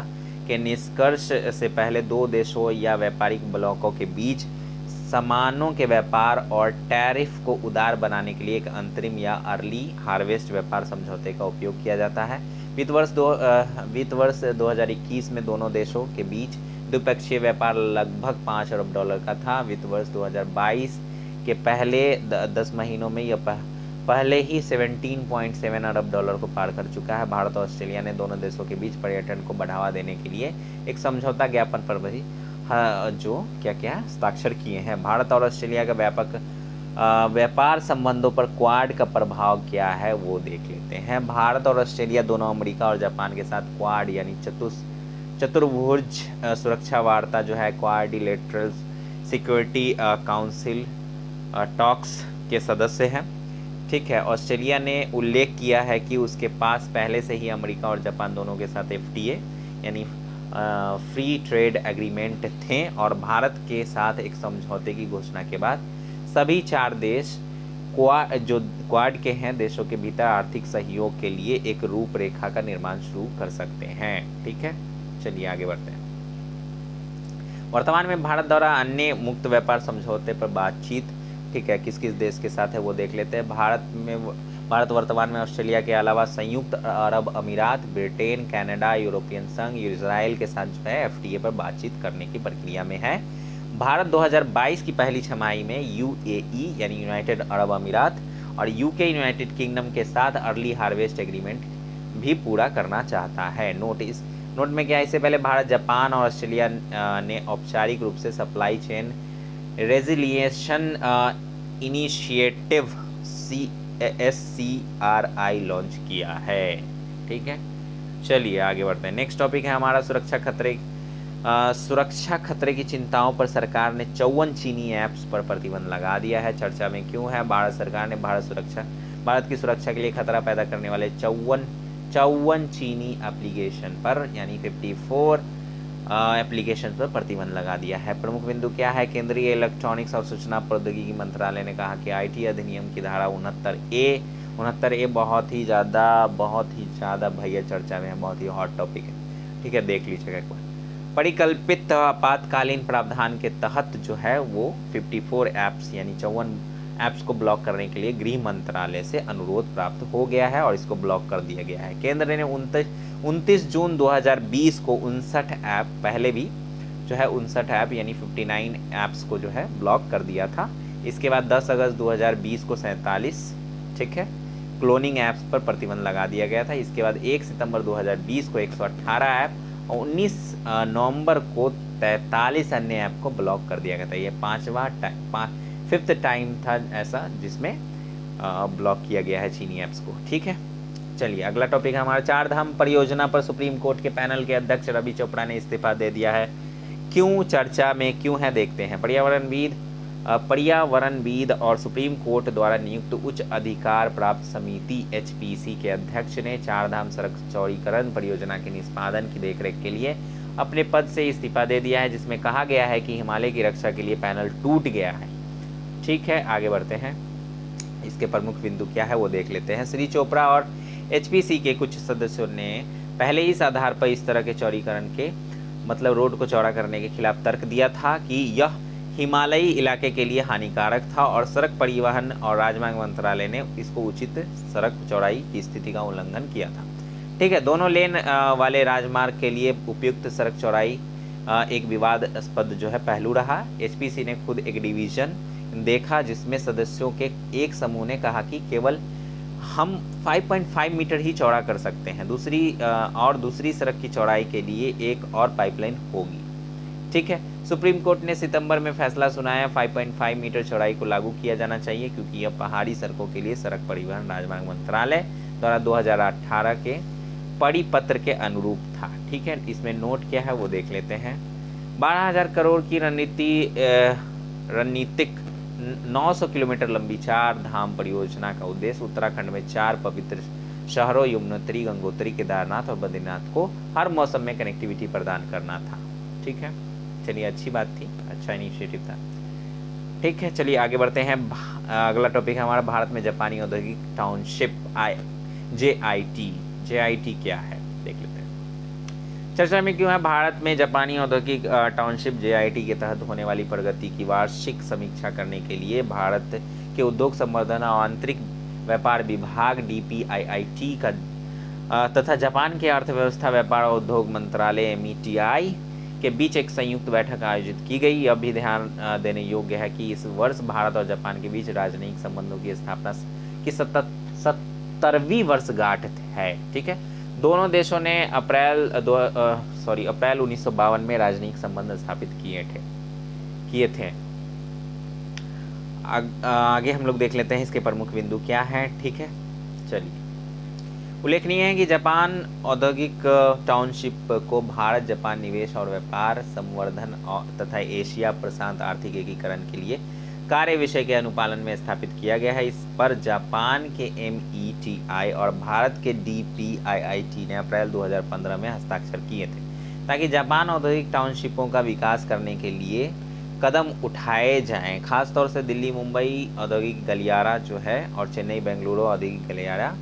के निष्कर्ष से पहले दो देशों या व्यापारिक ब्लॉकों के बीच सामानों के व्यापार और टैरिफ को उदार बनाने के लिए एक अंतरिम या अर्ली हार्वेस्ट व्यापार समझौते का उपयोग किया जाता है। वित्त वर्ष 2021 में दोनों देशों के बीच द्विपक्षीय व्यापार लगभग $5 अरब का था। वित्त वर्ष 2022 के पहले 10 महीनों में यह पहले ही $17.7 अरब को पार कर चुका है। भारत और ऑस्ट्रेलिया ने दोनों देशों के बीच पर्यटन को बढ़ावा देने के लिए एक समझौता ज्ञापन पर भी जो क्या हस्ताक्षर किए हैं। भारत और ऑस्ट्रेलिया का व्यापक व्यापार संबंधों पर क्वाड का प्रभाव क्या है वो देख लेते हैं। भारत और ऑस्ट्रेलिया दोनों अमेरिका और जापान के साथ क्वाड यानी चतुर्भुज सुरक्षा वार्ता जो है, क्वाड्रिलेटरल सिक्योरिटी काउंसिल टॉक्स के सदस्य हैं। ठीक है, ऑस्ट्रेलिया ने उल्लेख किया है कि उसके पास पहले से ही अमेरिका और जापान दोनों के साथ FTA यानी फ्री ट्रेड एग्रीमेंट थे और भारत के साथ एक समझौते की घोषणा के बाद सभी 4 देश क्वाड के हैं देशों के भीतर आर्थिक सहयोग के लिए एक रूपरेखा का निर्माण शुरू कर सकते हैं। ठीक है, चलिए आगे बढ़ते हैं। वर्तमान में भारत द्वारा अन्य मुक्त व्यापार समझौते पर बातचीत, ठीक है, किस किस देश के साथ है वो देख लेते हैं। भारत वर्तमान में ऑस्ट्रेलिया के अलावा संयुक्त अरब अमीरात, ब्रिटेन, कनाडा, यूरोपियन संघ, इजराइल के साथ जो है FTA पर बातचीत करने की प्रक्रिया में है। भारत 2022 की पहली छमाही में UAE यानी यूनाइटेड अरब अमीरात और UK यूनाइटेड किंगडम के साथ अर्ली हार्वेस्ट एग्रीमेंट भी पूरा करना चाहता है। नोट में क्या है, इससे पहले भारत, जापान और ऑस्ट्रेलिया ने औपचारिक रूप से supply chain resilience initiative SCRI launch किया है। ठीक है, चलिए आगे बढ़ते हैं। नेक्स्ट टॉपिक है हमारा सुरक्षा खतरे की चिंताओं पर सरकार ने 54 चीनी ऐप्स पर प्रतिबंध लगा दिया है। चर्चा में क्यों है, भारत सरकार ने भारत की सुरक्षा के लिए खतरा पैदा करने वाले 54 चीनी एप्लीकेशन पर यानी 54 एप्लीकेशन पर प्रतिबंध लगा दिया है। प्रमुख बिंदु क्या है, केंद्रीय इलेक्ट्रॉनिक्स और सूचना प्रौद्योगिकी मंत्रालय ने कहा कि IT अधिनियम की धारा 69A बहुत ही ज़्यादा भैया चर्चा में है, बहुत ही हॉट टॉपिक है। ठीक है, देख लीजिएगा एक बार। परिकल्पित आपातकालीन प्रावधान के तहत जो है वो 54 ऐप्स यानी 54 ऐप्स को ब्लॉक करने के लिए गृह मंत्रालय से अनुरोध प्राप्त हो गया है और इसको ब्लॉक कर दिया गया है। केंद्र ने 29 जून 2020 को 59 ऐप, पहले भी जो है 59 ऐप यानी 59 ऐप्स को जो है ब्लॉक कर दिया था। इसके बाद 10 अगस्त 2020 को 47, ठीक है, क्लोनिंग ऐप्स पर प्रतिबंध लगा दिया गया था। इसके बाद 1 सितंबर 2020 को 118 ऐप और 19 नवंबर को 43 अन्य ऐप को ब्लॉक कर दिया गया था। ये फिफ्थ टाइम था ऐसा जिसमें ब्लॉक किया गया है चीनी ऐप्स को। ठीक है, चलिए अगला टॉपिक है हमारा 4 धाम परियोजना पर सुप्रीम कोर्ट के पैनल के अध्यक्ष रवि चोपड़ा ने इस्तीफा दे दिया है। क्यों, चर्चा में क्यों है देखते हैं। पर्यावरणविद और सुप्रीम कोर्ट द्वारा नियुक्त उच्च अधिकार प्राप्त समिति HPC के अध्यक्ष ने 4 धाम सड़क चौड़ीकरण परियोजना के निष्पादन की देखरेख के लिए अपने पद से इस्तीफा दे दिया है, जिसमें कहा गया है कि हिमालय की रक्षा के लिए पैनल टूट गया है। ठीक है, आगे बढ़ते हैं। इसके प्रमुख बिंदु क्या है वो देख लेते हैं। श्री चोपड़ा और HPC के कुछ सदस्यों ने पहले ही इस आधार पर इस तरह के चौड़ीकरण के मतलब रोड को चौड़ा करने के खिलाफ तर्क दिया था कि यह हिमालयी इलाके के लिए हानिकारक था और सड़क परिवहन और राजमार्ग मंत्रालय ने इसको उचित सड़क चौड़ाई की स्थिति का उल्लंघन किया था। ठीक है, दोनों लेन वाले राजमार्ग के लिए उपयुक्त सड़क चौड़ाई एक विवादास्पद जो है पहलू रहा। HPC ने खुद एक डिवीजन देखा जिसमें सदस्यों के एक समूह ने कहा कि केवल हम 5.5 मीटर ही चौड़ा कर सकते हैं, दूसरी सड़क की चौड़ाई के लिए एक और पाइपलाइन होगी। ठीक है, सुप्रीम कोर्ट ने सितंबर में फैसला सुनाया 5.5 मीटर चौड़ाई को लागू किया जाना चाहिए, क्योंकि यह पहाड़ी सड़कों के लिए सड़क परिवहन राजमार्ग मंत्रालय द्वारा 2018 के परिपत्र के अनुरूप था। ठीक है, इसमें नोट क्या है वो देख लेते हैं। 12,000 करोड़ की रणनीतिक 900 किलोमीटर लंबी 4 धाम परियोजना का उद्देश्य उत्तराखंड में 4 पवित्र शहरों यमुनोत्री, गंगोत्री, केदारनाथ और बद्रीनाथ को हर मौसम में कनेक्टिविटी प्रदान करना था। ठीक है, चलिए अच्छी बात थी, अच्छा इनिशिएटिव था। ठीक है, चलिए आगे बढ़ते हैं। अगला टॉपिक है हमारा भारत में जापानी औद्योगिक टाउनशिप JIT क्या है देख लेते हैं। चर्चा में क्यों है? भारत में जापानी औद्योगिक टाउनशिप JIT के तहत होने वाली प्रगति की वार्षिक समीक्षा करने के लिए भारत के उद्योग संवर्धन और आंतरिक व्यापार विभाग DPIIT का तथा जापान के अर्थव्यवस्था, व्यापार और उद्योग मंत्रालय METI के बीच एक संयुक्त बैठक आयोजित की गई। यह भी ध्यान देने योग्य है कि इस वर्ष भारत और जापान के बीच राजनयिक संबंधों की स्थापना की 70वीं वर्षगांठ है। ठीक है, दोनों देशों ने अप्रैल 1952 में राजनयिक संबंध स्थापित किए थे। आगे हम लोग देख लेते हैं इसके प्रमुख बिंदु क्या हैं। ठीक है, चलिए। उल्लेखनीय है कि जापान औद्योगिक टाउनशिप को भारत जापान निवेश और व्यापार संवर्धन तथा एशिया प्रशांत आर्थिक एकीकरण के लिए कार्य विषय के अनुपालन में स्थापित किया गया है। इस पर जापान के METI और भारत के DPIIT ने अप्रैल 2015 में हस्ताक्षर किए थे, ताकि जापान औद्योगिक टाउनशिपों का विकास करने के लिए कदम उठाए जाएं। खासतौर से दिल्ली मुंबई औद्योगिक गलियारा जो है और चेन्नई बेंगलुरु औद्योगिक गलियारा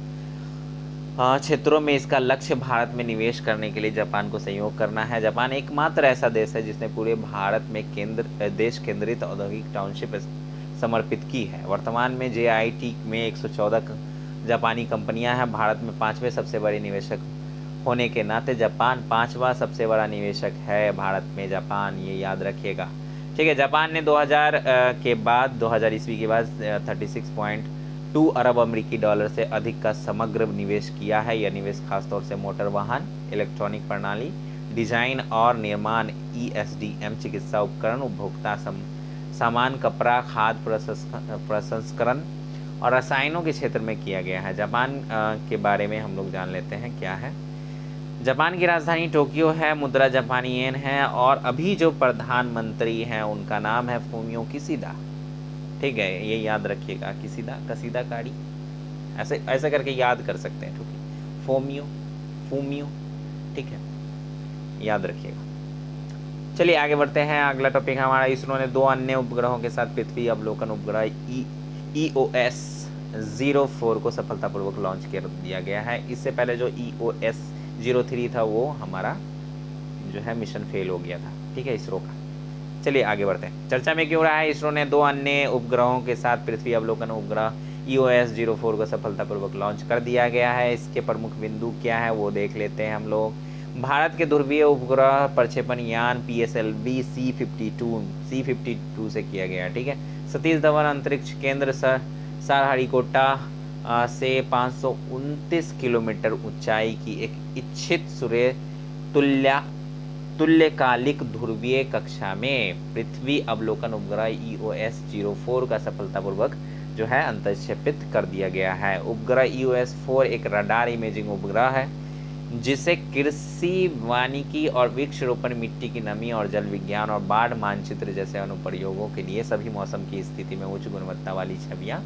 क्षेत्रों में इसका लक्ष्य भारत में निवेश करने के लिए जापान को सहयोग करना है। जापान एकमात्र ऐसा देश है जिसने पूरे भारत में देश केंद्रित औद्योगिक टाउनशिप समर्पित की है। वर्तमान में JIT में 114 जापानी कंपनियां हैं। भारत में 5वें सबसे बड़े निवेशक होने के नाते जापान 5वां सबसे बड़ा निवेशक है भारत में जापान, ये याद रखिएगा। ठीक है, जापान ने 2000 के बाद 2000 ईस्वी के बाद 36.2 अरब अमेरिकी डॉलर से अधिक का समग्र निवेश किया है। यह निवेश खासतौर से मोटर वाहन, इलेक्ट्रॉनिक प्रणाली, डिजाइन और निर्माण, ESDM, चिकित्सा उपकरण, उपभोक्ता सामान, कपड़ा, खाद्य प्रसंस्करण और रसायनों के क्षेत्र में किया गया है। जापान के बारे में हम लोग जान लेते हैं क्या है। जापान की राजधानी टोक्यो है, मुद्रा जापानी येन है और अभी जो प्रधानमंत्री हैं उनका नाम है फूमियो किशिदा। ठीक है, ये याद रखिएगा, कसीदा कारी, ऐसे करके याद कर सकते हैं। ठीक है, फूमियो, ठीक है, याद रखिएगा। चलिए आगे बढ़ते हैं। अगला टॉपिक हमारा, इसरो ने 2 अन्य उपग्रहों के साथ पृथ्वी अवलोकन उपग्रह EOS 04 को सफलतापूर्वक लॉन्च कर दिया गया है। इससे पहले जो EOS 03 था वो हमारा जो है मिशन फेल हो गया था। ठीक है, इसरो का। चलिए आगे बढ़ते हैं। चर्चा में क्यों रहा है? इसरो ने 2 अन्य उपग्रहों के साथ पृथ्वी अवलोकन उपग्रह EOS 04 को सफलतापूर्वक लॉन्च कर दिया गया है। इसके प्रमुख बिंदु क्या है वो देख लेते हैं हम लोग। भारत के ध्रुवीय उपग्रह प्रक्षेपण यान PSLV C52 से किया गया। ठीक है, सतीश धवन अंतरिक्ष केंद्र श्रीहरिकोटा से 529 किलोमीटर ऊंचाई की एक इच्छित सूर्य तुल्यकालिक ध्रुवीय कक्षा में पृथ्वी अवलोकन उपग्रह EOS 04 का सफलतापूर्वक जो है अंतर्क्षेपित कर दिया गया है। उपग्रह EOS 4 एक रडार इमेजिंग उपग्रह है जिसे कृषि, वानिकी और वृक्षारोपण, मिट्टी की नमी और जल विज्ञान और बाढ़ मानचित्र जैसे अनुप्रयोगों के लिए सभी मौसम की स्थिति में उच्च गुणवत्ता वाली छवियां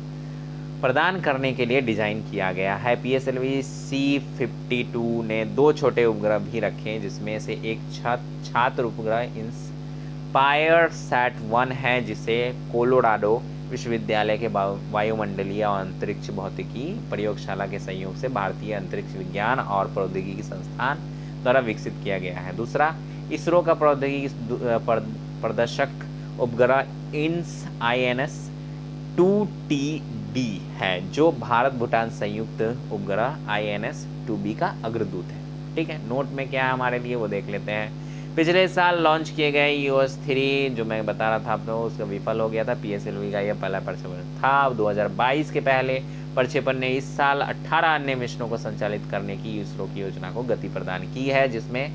प्रदान करने के लिए डिजाइन किया गया है। PSLV C52 ने 2 छोटे उपग्रह भी रखे, जिसमें से एक छात्र उपग्रह इंस्पायर सैट-1 है, जिसे कोलोराडो विश्वविद्यालय के वायुमंडलीय और अंतरिक्ष भौतिकी प्रयोगशाला के सहयोग से भारतीय अंतरिक्ष विज्ञान और प्रौद्योगिकी संस्थान द्वारा विकसित किया गया है। दूसरा इसरो का प्रौद्योगिकी प्रदर्शक उपग्रह INS 2TB है, जो भारत भूटान संयुक्त उपग्रह INS 2B का अग्रदूत है। ठीक है, नोट में क्या है हमारे लिए वो देख लेते हैं। पिछले साल लॉन्च किए गए EOS 3 जो मैं बता रहा था आपको, उसका विफल हो गया था। PSLV का यह पहला प्रक्षेपण था। 2022 के पहले प्रक्षेपण ने इस साल 18 अन्य मिशनों को संचालित करने की इसरो की योजना को गति प्रदान की है, जिसमें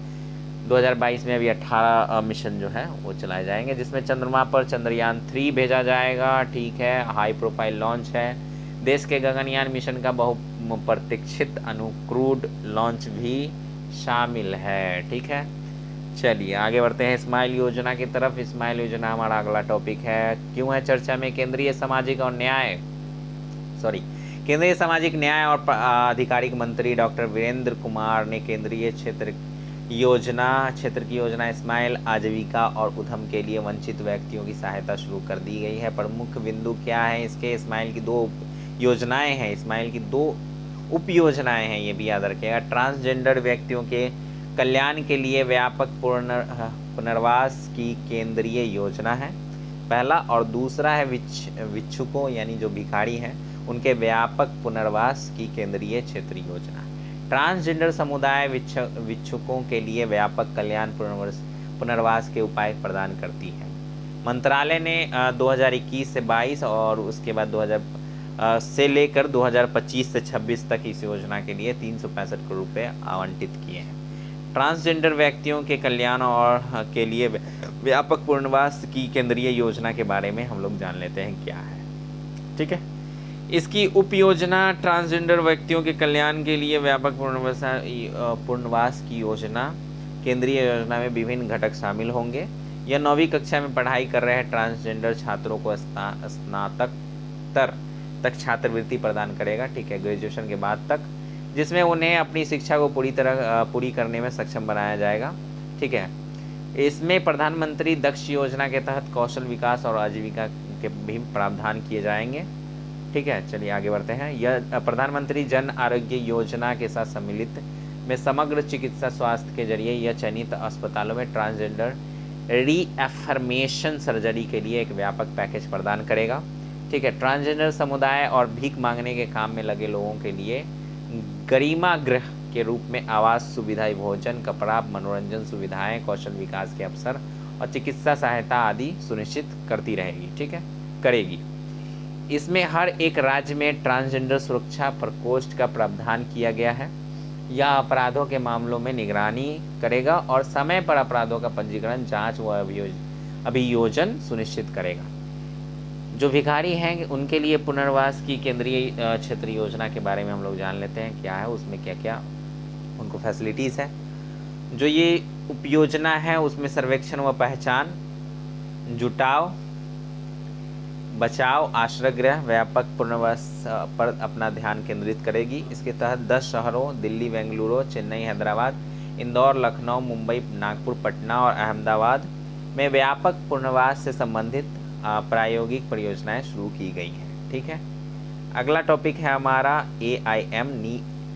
2022 में अभी 18 मिशन जो है वो चलाए जाएंगे, जिसमें चंद्रमा पर चंद्रयान 3 भेजा जाएगा। ठीक है, हाई प्रोफाइल लॉन्च है। देश के गगनयान मिशन का बहुप्रतीक्षित अनुक्रूड लॉन्च भी शामिल है। ठीक है, चलिए आगे बढ़ते हैं स्माइल योजना की तरफ। स्माइल योजना हमारा अगला टॉपिक है। क्यों है चर्चा में? केंद्रीय सामाजिक न्याय और आधिकारिक मंत्री डॉक्टर वीरेंद्र कुमार ने केंद्रीय क्षेत्र की योजना स्माइल आजीविका और उद्यम के लिए वंचित व्यक्तियों की सहायता शुरू कर दी गई है। प्रमुख बिंदु क्या है इसके? स्माइल की 2 योजनाएं हैं, स्माइल की 2 उप योजनाएं हैं, ये भी याद रखिएगा। ट्रांसजेंडर व्यक्तियों के कल्याण के लिए व्यापक पुनर्वास की केंद्रीय योजना है पहला, और दूसरा है विच्छुकों यानी जो भिखारी हैं उनके व्यापक पुनर्वास की केंद्रीय क्षेत्रीय योजना। ट्रांसजेंडर समुदाय विच्छुकों के लिए व्यापक कल्याण पुनर्वास के उपाय प्रदान करती है। मंत्रालय ने 2021 से 22 और उसके बाद 2000 से लेकर 2025 से 26 तक इस योजना के लिए 365 करोड़ रुपए आवंटित किए हैं। ट्रांसजेंडर व्यक्तियों के कल्याण और के लिए व्यापक पुनर्वास की केंद्रीय योजना के बारे में हम लोग जान लेते हैं क्या है। ठीक है, इसकी उप योजना ट्रांसजेंडर व्यक्तियों के कल्याण के लिए व्यापक पुनर्वास की योजना। केंद्रीय योजना में विभिन्न घटक शामिल होंगे। यह 9वीं कक्षा में पढ़ाई कर रहे ट्रांसजेंडर छात्रों को स्नातक तक छात्रवृत्ति प्रदान करेगा। ठीक है, ग्रेजुएशन के बाद तक, जिसमें उन्हें अपनी शिक्षा को पूरी करने में सक्षम बनाया जाएगा। ठीक है, इसमें प्रधानमंत्री दक्ष योजना के तहत कौशल विकास और आजीविका के भी प्रावधान किए जाएंगे। ठीक है, चलिए आगे बढ़ते हैं। यह प्रधानमंत्री जन आरोग्य योजना के साथ सम्मिलित में समग्र चिकित्सा स्वास्थ्य के जरिए यह चयनित अस्पतालों में ट्रांसजेंडर रीएफर्मेशन सर्जरी के लिए एक व्यापक पैकेज प्रदान करेगा। ठीक है, ट्रांसजेंडर समुदाय और भीख मांगने के काम में लगे लोगों के लिए गरिमा गृह के रूप में आवास सुविधा, भोजन, कपड़ा, मनोरंजन सुविधाएं, कौशल विकास के अवसर और चिकित्सा सहायता आदि सुनिश्चित करती रहेगी। ठीक है, करेगी। इसमें हर एक राज्य में ट्रांसजेंडर सुरक्षा प्रकोष्ठ का प्रावधान किया गया है। यह अपराधों के मामलों में निगरानी करेगा और समय पर अपराधों का पंजीकरण, जांच व अभियोजन सुनिश्चित करेगा। जो भिखारी हैं उनके लिए पुनर्वास की केंद्रीय क्षेत्रीय योजना के बारे में हम लोग जान लेते हैं क्या है, उसमें क्या क्या उनको फैसिलिटीज़ है। जो ये उपयोजना है उसमें सर्वेक्षण व पहचान, जुटाव, बचाव, आश्रय गृह, व्यापक पुनर्वास पर अपना ध्यान केंद्रित करेगी। इसके तहत 10 शहरों दिल्ली, बेंगलुरु, चेन्नई, हैदराबाद, इंदौर, लखनऊ, मुंबई, नागपुर, पटना और अहमदाबाद में व्यापक पुनर्वास से संबंधित प्रायोगिक परियोजनाएं शुरू की गई हैं। ठीक है, अगला टॉपिक है हमारा AIM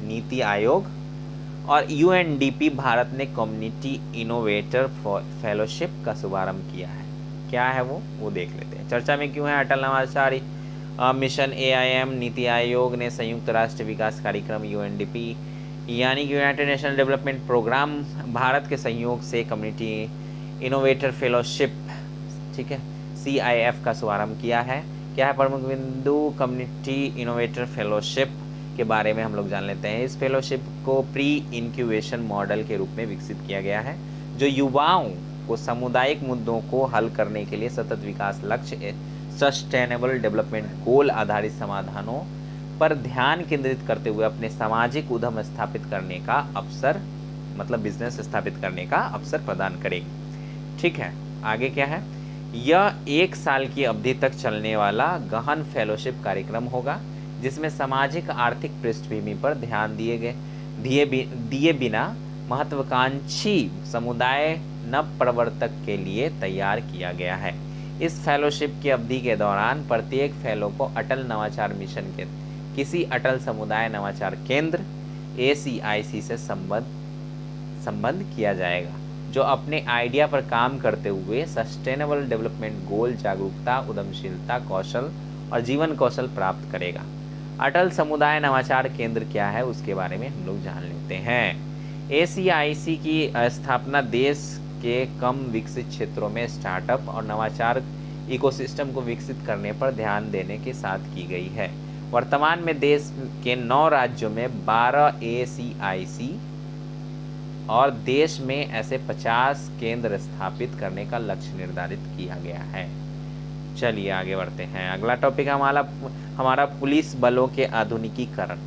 नीति आयोग और UNDP भारत ने कम्युनिटी इनोवेटर फेलोशिप का शुभारंभ किया है। क्या है वो देख लेते हैं। चर्चा में क्यों है? अटल नवाचार मिशन AIM नीति आयोग ने संयुक्त राष्ट्र विकास कार्यक्रम UNDP यानी कि united national development program Bharat के सहयोग से कम्युनिटी इनोवेटर फेलोशिप, ठीक है, CIF का शुभारंभ किया है। क्या है प्रमुख बिंदु? कम्युनिटी इनोवेटर फेलोशिप के बारे में हम लोग जान लेते हैं। इस फेलोशिप को प्री इंक्यूबेशन मॉडल के रूप में विकसित किया गया है, जो युवाओं को सामुदायिक मुद्दों को हल करने के लिए सतत विकास लक्ष्य, सस्टेनेबल डेवलपमेंट गोल आधारित समाधानों पर ध्यान केंद्रित करते हुए अपने सामाजिक उद्यम स्थापित करने का अवसर, मतलब बिजनेस स्थापित करने का अवसर प्रदान करेगी। ठीक है, आगे क्या है? यह 1 साल की अवधि तक चलने वाला गहन फेलोशिप कार्यक्रम होगा, जिसमें सामाजिक आर्थिक पृष्ठभूमि पर ध्यान दिए बिना महत्वाकांक्षी समुदाय नवप्रवर्तक के लिए तैयार किया गया है। इस फेलोशिप की अवधि के दौरान प्रत्येक फेलो को अटल नवाचार मिशन के किसी अटल समुदाय नवाचार केंद्र ACIC से संबद्ध किया जाएगा, जो अपने आइडिया पर काम करते हुए सस्टेनेबल डेवलपमेंट गोल, जागरूकता, उद्यमशीलता, कौशल और जीवन कौशल प्राप्त करेगा। अटल समुदाय नवाचार केंद्र क्या है उसके बारे में हम लोग जान लेते हैं। ACIC की स्थापना देश के कम विकसित क्षेत्रों में स्टार्टअप और नवाचार इकोसिस्टम को विकसित करने पर ध्यान देने के साथ की गई है। वर्तमान में देश के 9 राज्यों में 12 ACIC और देश में ऐसे 50 केंद्र स्थापित करने का लक्ष्य निर्धारित किया गया है। चलिए आगे बढ़ते हैं। अगला टॉपिक हमारा पुलिस बलों के आधुनिकीकरण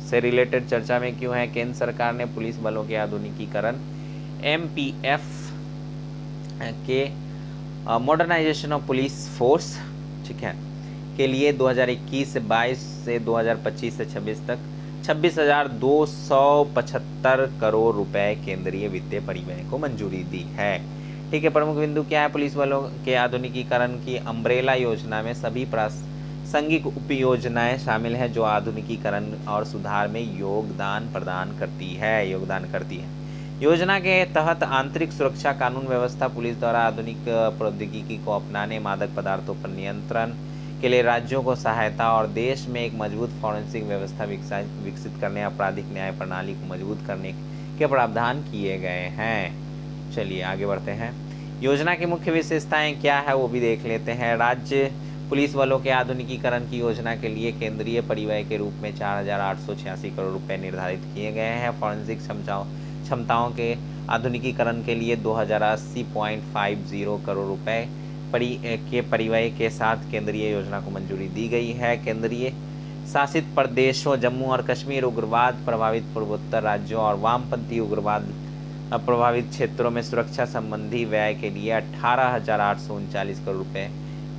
से रिलेटेड चर्चा में क्यों है। केंद्र सरकार ने पुलिस बलों के आधुनिकीकरण MPF के मॉडर्नाइजेशन ऑफ पुलिस फोर्स, ठीक है, के लिए 2021 से 22 से 2025 से 26 तक 26,275 करोड़ रुपए केंद्रीय वित्तीय परिव्यय को मंजूरी दी है। ठीक है, प्रमुख बिंदु क्या है। पुलिस बलों के आधुनिकीकरण की अम्ब्रेला योजना में सभी प्रासंगिक उप योजनाएं शामिल हैं जो आधुनिकीकरण और सुधार में योगदान करती है। योजना के तहत आंतरिक सुरक्षा कानून व्यवस्था, पुलिस द्वारा आधुनिक प्रौद्योगिकी को अपनाने, मादक पदार्थों पर नियंत्रण के लिए राज्यों को सहायता और देश में एक मजबूत फॉरेंसिक व्यवस्था विकसित करने, आपराधिक न्याय प्रणाली को मजबूत करने के प्रावधान किए गए हैं। चलिए आगे बढ़ते हैं। योजना की मुख्य विशेषताएं क्या है वो भी देख लेते हैं। राज्य पुलिस बलों के आधुनिकीकरण की योजना के लिए केंद्रीय परिव्यय के रूप में 4,886 करोड़ रुपए निर्धारित किए गए हैं। फॉरेंसिक क्षमताओं के आधुनिकीकरण के लिए 2,080.50 करोड़ रुपए के परिव्यय के साथ केंद्रीय योजना को मंजूरी दी गई है। केंद्रीय शासित प्रदेशों जम्मू और कश्मीर, उग्रवाद प्रभावित पूर्वोत्तर राज्यों और वामपंथी उग्रवाद प्रभावित क्षेत्रों में सुरक्षा संबंधी व्यय के लिए 18,839 करोड़ रुपए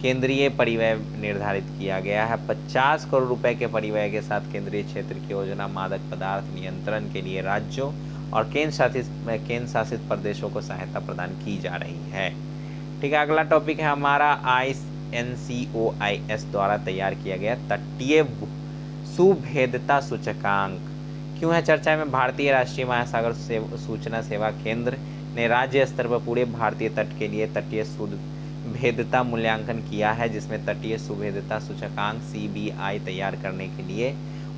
केंद्रीय परिव्यय निर्धारित किया गया है। 50 करोड़ रुपए के परिव्यय के साथ केंद्रीय क्षेत्र की योजना मादक पदार्थ नियंत्रण के लिए राज्यों और केंद्र शासित प्रदेशों को सहायता प्रदान की जा रही है। ठीक है, अगला टॉपिक है हमारा INCOIS द्वारा तैयार किया गया तटीय सुभेदता सूचकांक क्यों है चर्चा में। भारतीय राष्ट्रीय महासागर सूचना सेवा केंद्र ने राज्य स्तर पर पूरे भारतीय तट के लिए तटीय सुभेदता मूल्यांकन किया है, जिसमें तटीय सुभेदता सूचकांक CBI तैयार करने के लिए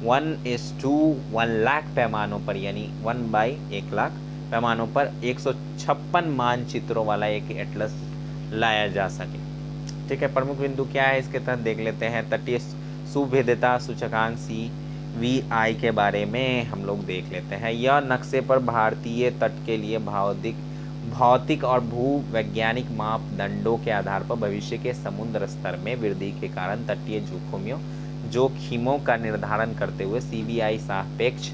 1:1 लाख पैमानों पर यानी 1/1,00,000 पैमानों पर 156 मानचित्रों वाला एक एटलस लाया जा सके। ठीक है, प्रमुख बिंदु क्या है इसके तहत देख लेते हैं। तटीय सुभेदता सूचकांक CVI के बारे में हम लोग देख लेते हैं। यह नक्शे पर भारतीय तट के लिए भौतिक और भूवैज्ञानिक मापदंडों के आधार पर भविष्य के समुद्र स्तर में वृद्धि के कारण तटीय जोखिमों का निर्धारण करते हुए CBI सापेक्ष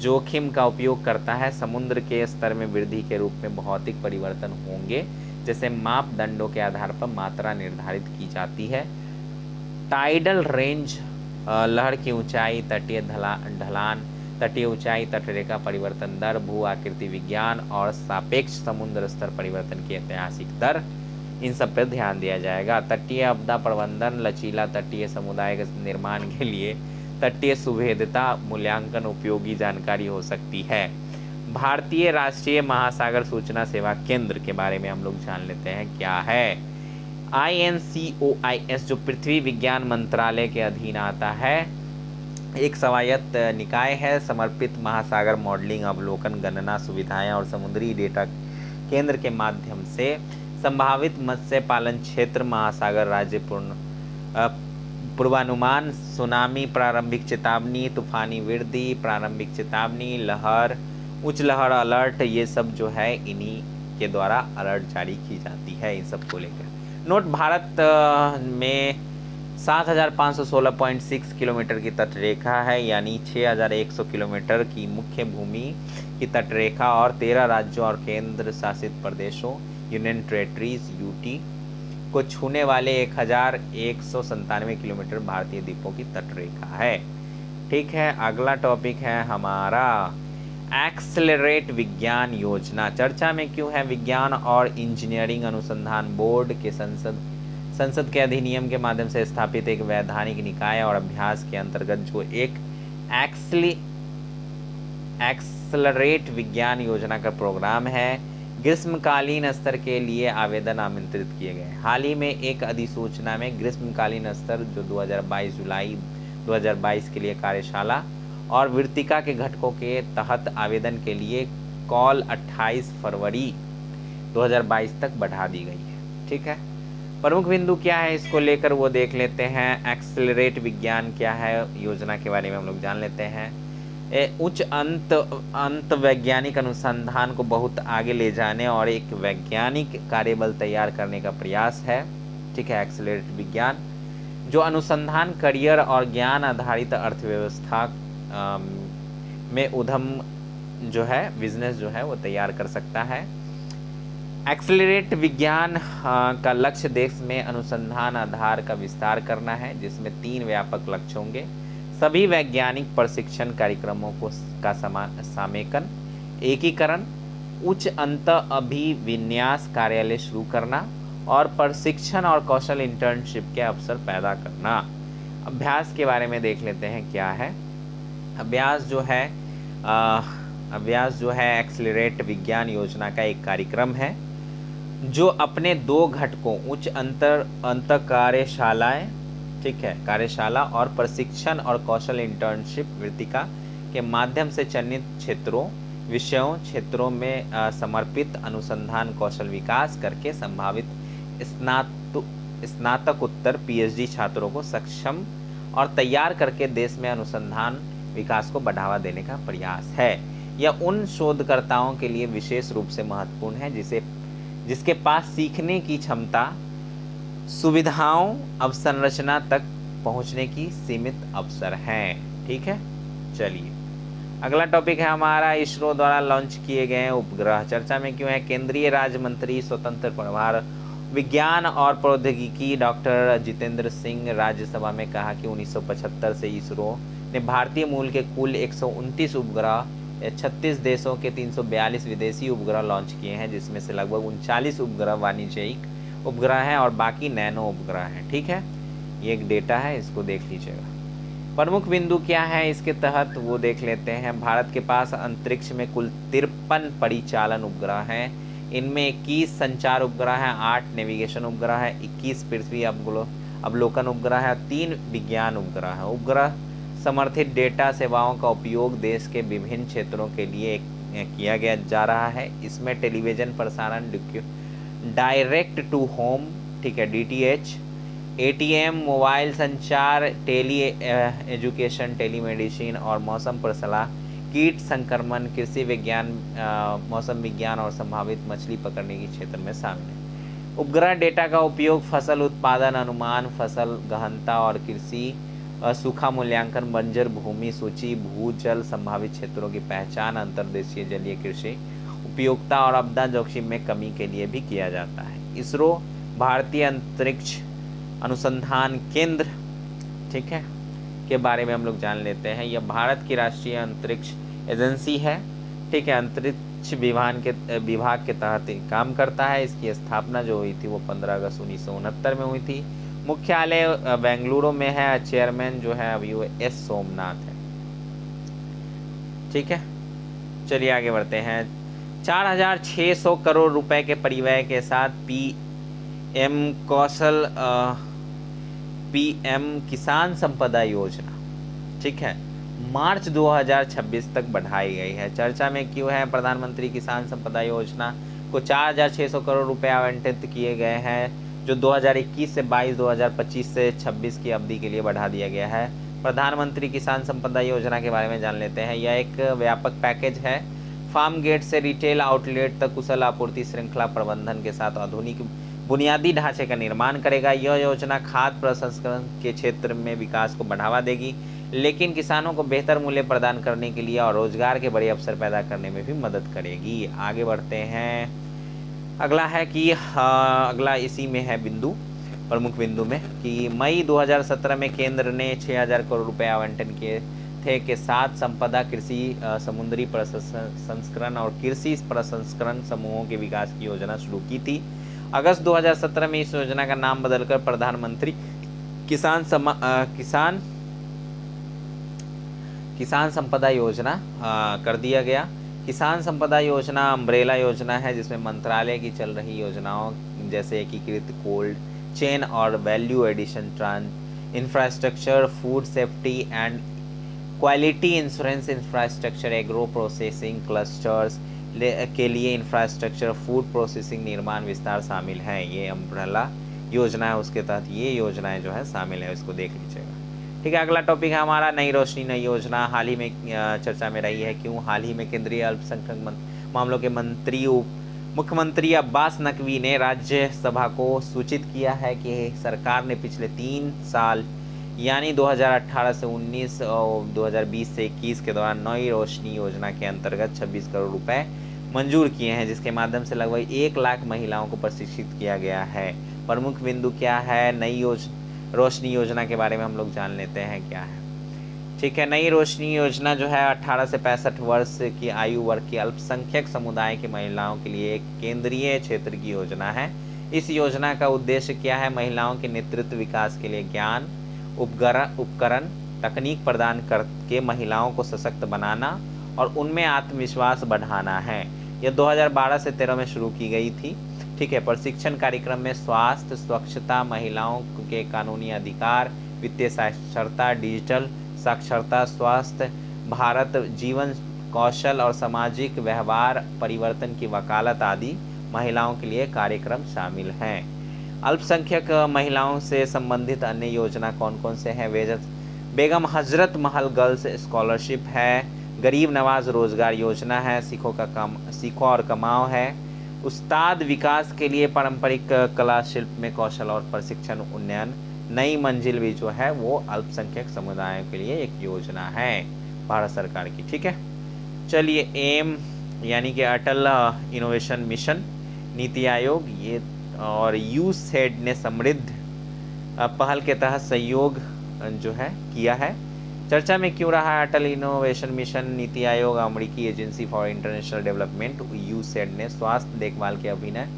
जोखिम का उपयोग करता है। समुद्र के स्तर में वृद्धि के रूप में भौतिक परिवर्तन होंगे, जैसे मापदंडों के आधार पर मात्रा निर्धारित की जाती है। टाइडल रेंज, लहर की ऊंचाई, तटीय ढलान, तटीय ऊंचाई, तटरेखा परिवर्तन दर, भू आकृति विज्ञान और सापेक्ष समुद्र स्तर परिवर्तन की ऐतिहासिक दर, इन सब पर ध्यान दिया जाएगा। तटीय आपदा प्रबंधन, लचीला तटीय समुदाय के निर्माण के लिए तटीय सुभेदता मूल्यांकन उपयोगी जानकारी हो सकती है। भारतीय राष्ट्रीय महासागर सूचना सेवा केंद्र के बारे में हम लोग जान लेते हैं क्या है। INCOIS जो पृथ्वी विज्ञान मंत्रालय के अधीन आता है, एक स्वायत्त निकाय है। समर्पित महासागर मॉडलिंग, अवलोकन, गणना सुविधाएं और समुद्री डेटा केंद्र के माध्यम से संभावित मत्स्य पालन क्षेत्र, महासागर राज्य पूर्वानुमान, सुनामी प्रारंभिक चेतावनी, तूफानी वृद्धि प्रारंभिक चेतावनी, लहर, उच्च लहर अलर्ट, ये सब जो है इन्हीं के द्वारा अलर्ट जारी की जाती है इन सब को लेकर। नोट, भारत में 7,516.6 किलोमीटर की तटरेखा है, यानी 6,100 किलोमीटर की मुख्य भूमि की तटरेखा और 13 राज्यों और केंद्र शासित प्रदेशों यूनियन टेरिटरीज UT को छूने वाले 1,197 किलोमीटर भारतीय द्वीपों की तटरेखा है। ठीक है, अगला टॉपिक है हमारा एक्सेलरेट विज्ञान योजना। चर्चा में क्यों है। विज्ञान और इंजीनियरिंग अनुसंधान बोर्ड के संसद के अधिनियम के माध्यम से स्थापित एक वैधानिक निकाय और अभ्यास के अंतर्गत जो एक एक्सेलरेट विज्ञान योजना का प्रोग्राम है, ग्रीष्मकालीन स्तर के लिए आवेदन आमंत्रित किए गए। हाल ही में एक अधिसूचना में ग्रीष्मकालीन स्तर जो 22 जुलाई 2022 के लिए कार्यशाला और वृत्तिका के घटकों के तहत आवेदन के लिए कॉल 28 फरवरी 2022 तक बढ़ा दी गई है। ठीक है, प्रमुख बिंदु क्या है इसको लेकर वो देख लेते हैं। एक्सेलरेट विज्ञान क्या है योजना के बारे में हम लोग जान लेते हैं। उच्च अंत वैज्ञानिक अनुसंधान को बहुत आगे ले जाने और एक वैज्ञानिक कार्यबल तैयार करने का प्रयास है। ठीक है, एक्सेलरेट विज्ञान जो अनुसंधान करियर और ज्ञान आधारित अर्थव्यवस्था में उद्यम जो है बिजनेस जो है वो तैयार कर सकता है। एक्सेलरेट विज्ञान का लक्ष्य देश में अनुसंधान आधार का विस्तार करना है, जिसमें 3 व्यापक लक्ष्य होंगे। सभी वैज्ञानिक प्रशिक्षण कार्यक्रमों को का समेकन, एकीकरण, उच्च अंत अभिविन्यास कार्यालय शुरू करना और प्रशिक्षण और कौशल इंटर्नशिप के अवसर पैदा करना। अभ्यास के बारे में देख लेते हैं क्या है। अभ्यास जो है एक्सेलरेट विज्ञान योजना का एक कार्यक्रम है जो अपने 2 घटकों उच्च अंत कार्यशालाएं, ठीक है, कार्यशाला और प्रशिक्षण और कौशल इंटर्नशिप वृत्तिका के माध्यम से चयनित क्षेत्रों में समर्पित अनुसंधान कौशल विकास करके संभावित स्नातकोत्तर पीएचडी छात्रों को सक्षम और तैयार करके देश में अनुसंधान विकास को बढ़ावा देने का प्रयास है। यह उन शोधकर्ताओं के लिए विशेष रूप से महत्वपूर्ण है जिसके पास सीखने की क्षमता, सुविधाओं, अवसंरचना तक पहुंचने की सीमित अवसर हैं। ठीक है, चलिए अगला टॉपिक है हमारा इसरो द्वारा लॉन्च किए गए उपग्रह। चर्चा में क्यों है? केंद्रीय राज्य मंत्री स्वतंत्र प्रभार विज्ञान और प्रौद्योगिकी डॉक्टर जितेंद्र सिंह राज्यसभा में कहा कि 1975 से इसरो ने भारतीय मूल के कुल 129 उपग्रह 36 देशों के 342 विदेशी उपग्रह लॉन्च किए हैं, जिसमें से लगभग 39 उपग्रह वाणिज्यिक उपग्रह हैं और बाकी नैनो उपग्रह हैं। ठीक है, ये एक डेटा है, इसको देख लीजिएगा। प्रमुख बिंदु क्या है इसके तहत वो देख लेते हैं। भारत के पास अंतरिक्ष में कुल 53 परिचालन उपग्रह हैं। इनमें 21 संचार उपग्रह हैं, 8 नेविगेशन उपग्रह है, 21 पृथ्वी अवलोकन उपग्रह है, 3 विज्ञान उपग्रह है। उपग्रह समर्थित डेटा सेवाओं का उपयोग देश के विभिन्न क्षेत्रों के लिए किया गया जा रहा है। इसमें टेलीविजन प्रसारण, डायरेक्ट टू होम, ठीक है, DTH, ATM, मोबाइल संचार, टेली एजुकेशन, टेलीमेडिसिन और मौसम पर सलाह, कीट संक्रमण, कृषि विज्ञान, मौसम विज्ञान और संभावित मछली पकड़ने के क्षेत्र में शामिल है। उपग्रह डेटा का उपयोग फसल उत्पादन अनुमान, फसल गहनता और कृषि सूखा मूल्यांकन, बंजर भूमि सूची, भूजल संभावित क्षेत्रों की पहचान, अंतर्देशीय जलीय कृषि उपयोगिता और आपदा जोखिम में कमी के लिए भी किया जाता है। इसरो भारतीय अंतरिक्ष अनुसंधान केंद्र, ठीक है, के बारे में हम लोग जान लेते हैं। यह भारत की राष्ट्रीय अंतरिक्ष एजेंसी है। ठीक है, अंतरिक्ष विभाग के तहत काम करता है। इसकी स्थापना जो हुई थी वो 15 अगस्त 1969 में हुई थी। मुख्यालय बेंगलुरु में है। चेयरमैन जो है अभी वो एस सोमनाथ है। ठीक है, चलिए आगे बढ़ते हैं। 4600 करोड़ रुपए के परिव्यय के साथ पीएम किसान संपदा योजना, ठीक है, मार्च 2026 तक बढ़ाई गई है। चर्चा में क्यों है? प्रधानमंत्री किसान संपदा योजना को 4600 करोड़ रुपए आवंटित किए गए हैं, जो 2021 से 22, 2025 से 26 की अवधि के लिए बढ़ा दिया गया है। प्रधानमंत्री किसान संपदा योजना के बारे में जान लेते हैं। यह एक व्यापक पैकेज है। फार्म गेट से रिटेल आउटलेट तक कुशल आपूर्ति श्रृंखला प्रबंधन के साथ आधुनिक बुनियादी ढांचे का निर्माण करेगा। यह योजना खाद्य प्रसंस्करण के क्षेत्र में विकास को बढ़ावा देगी, लेकिन किसानों को बेहतर मूल्य प्रदान करने के लिए और रोजगार के बड़े अवसर पैदा करने में भी मदद करेगी। आगे बढ़ते हैं। अगला है कि अगला इसी में है बिंदु, प्रमुख बिंदु में, कि मई 2017 में केंद्र ने 6000 करोड़ रुपए आवंटन किए थे के साथ संपदा, कृषि, समुद्री प्रसंस्करण और कृषि प्रसंस्करण समूहों के विकास की योजना शुरू की थी। अगस्त 2017 में इस योजना का नाम बदलकर प्रधानमंत्री किसान संपदा योजना कर दिया गया। किसान संपदा योजना अम्ब्रेला योजना है, जिसमें मंत्रालय की चल रही योजनाओं जैसे एकीकृत कोल्ड चेन और value addition, infrastructure, food safety and quality insurance infrastructure, agro processing clusters के लिए इंफ्रास्ट्रक्चर, फूड प्रोसेसिंग, निर्माण विस्तार शामिल हैं। ये अम्ब्रेला योजना है, उसके तहत ये योजनाएं जो है शामिल है, इसको देख लीजिएगा। ठीक है, अगला टॉपिक है हमारा नई रोशनी नई योजना। हाल ही में चर्चा में रही है। क्यों? हाल ही में केंद्रीय अल्पसंख्यक मामलों के मंत्री मुख्यमंत्री अब्बास नकवी ने राज्यसभा को सूचित किया है कि सरकार ने पिछले 3 साल यानी 2018 से 19 और 2020 से 21 के दौरान नई रोशनी योजना के अंतर्गत 26 करोड़ रुपए मंजूर किए हैं, जिसके माध्यम से लगभग 1 लाख महिलाओं को प्रशिक्षित किया गया है। प्रमुख बिंदु क्या है? नई रोशनी योजना के बारे में हम लोग जान लेते हैं क्या है। ठीक है, नई रोशनी योजना जो है 18 से 65 वर्ष की आयु वर्ग के अल्पसंख्यक समुदाय की महिलाओं के लिए एक केंद्रीय क्षेत्र की योजना है। इस योजना का उद्देश्य क्या है? महिलाओं के नेतृत्व विकास के लिए ज्ञान, उपकरण, तकनीक प्रदान करके महिलाओं को सशक्त बनाना और उनमें आत्मविश्वास बढ़ाना है। यह 2012 से 13 में शुरू की गई थी। ठीक है, प्रशिक्षण कार्यक्रम में स्वास्थ्य, स्वच्छता, महिलाओं के कानूनी अधिकार, वित्तीय साक्षरता, डिजिटल साक्षरता, स्वास्थ्य, भारत जीवन कौशल और सामाजिक व्यवहार परिवर्तन की वकालत आदि महिलाओं के लिए कार्यक्रम शामिल हैं। अल्पसंख्यक महिलाओं से संबंधित अन्य योजना कौन कौन से हैं? बेगम हजरत महल गर्ल्स स्कॉलरशिप है, गरीब नवाज रोजगार योजना है, सीखो और कमाओ है, उस्ताद विकास के लिए पारंपरिक कला शिल्प में कौशल और प्रशिक्षण उन्नयन, नई मंजिल भी जो है वो अल्पसंख्यक समुदायों के लिए एक योजना है भारत सरकार की। ठीक है, चलिए एम यानी कि अटल इनोवेशन मिशन, नीति आयोग ये और यूसेड ने समृद्ध पहल के तहत सहयोग जो है किया है। चर्चा में क्यों रहा है अटल इनोवेशन मिशन? नीति आयोग, अमेरिकी एजेंसी फॉर इंटरनेशनल डेवलपमेंट यूसेड ने स्वास्थ्य देखभाल के अभिनय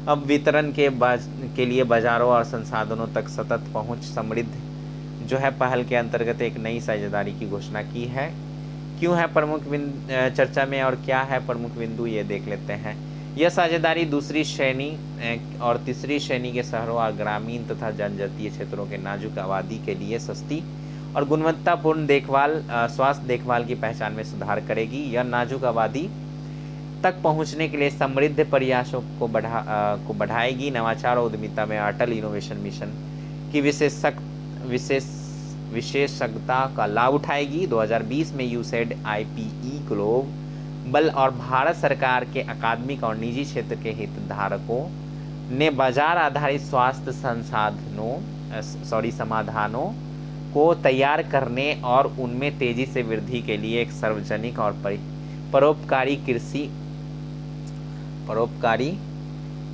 अब वितरण के लिए बाजारों और संसाधनों तक सतत पहुंच समृद्ध जो है पहल के अंतर्गत एक नई साझेदारी की घोषणा की है। क्यों है प्रमुख बिंदु चर्चा में और क्या है प्रमुख बिंदु, ये देख लेते हैं। यह साझेदारी दूसरी श्रेणी और तीसरी श्रेणी के शहरों और ग्रामीण तथा जनजातीय क्षेत्रों के नाजुक आबादी के लिए सस्ती और गुणवत्तापूर्ण स्वास्थ्य देखभाल की पहचान में सुधार करेगी। यह नाजुक आबादी तक पहुंचने के लिए समृद्ध प्रयासों को बढ़ाएगी। नवाचार और उद्यमिता में अटल इनोवेशन मिशन की विशेषज्ञता का लाभ उठाएगी। 2020 में यूसेड, IPE ग्लोबल और भारत सरकार के अकादमिक और निजी क्षेत्र के हितधारकों ने बाजार आधारित स्वास्थ्य समाधानों को तैयार करने और उनमें तेजी से वृद्धि के लिए एक सार्वजनिक और परोपकारी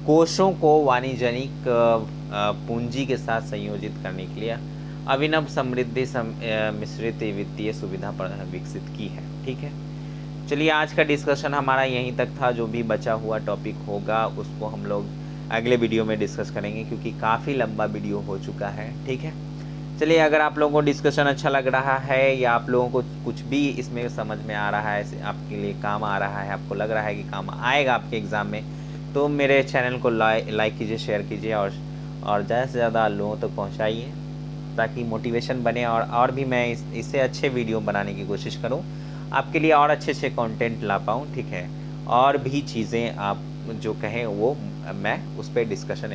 कोषों को वाणिज्यिक पूंजी के साथ संयोजित करने के लिए अभिनव समृद्धि मिश्रित वित्तीय सुविधा विकसित की है। ठीक है, चलिए आज का डिस्कशन हमारा यहीं तक था। जो भी बचा हुआ टॉपिक होगा उसको हम लोग अगले वीडियो में डिस्कस करेंगे, क्योंकि काफ़ी लंबा वीडियो हो चुका है। ठीक है, चलिए अगर आप लोगों को डिस्कशन अच्छा लग रहा है या आप लोगों को कुछ भी इसमें समझ में आ रहा है, आपके लिए काम आ रहा है, आपको लग रहा है कि काम आएगा आपके एग्ज़ाम में, तो मेरे चैनल को लाइक कीजिए, शेयर कीजिए और ज़्यादा से ज़्यादा लोगों तक पहुँचाइए, ताकि मोटिवेशन बने और भी मैं इससे अच्छे वीडियो बनाने की कोशिश करूं, आपके लिए और अच्छे कंटेंट ला पाऊं। ठीक है, और भी चीज़ें आप जो कहें वो मैं उस पर डिस्कशन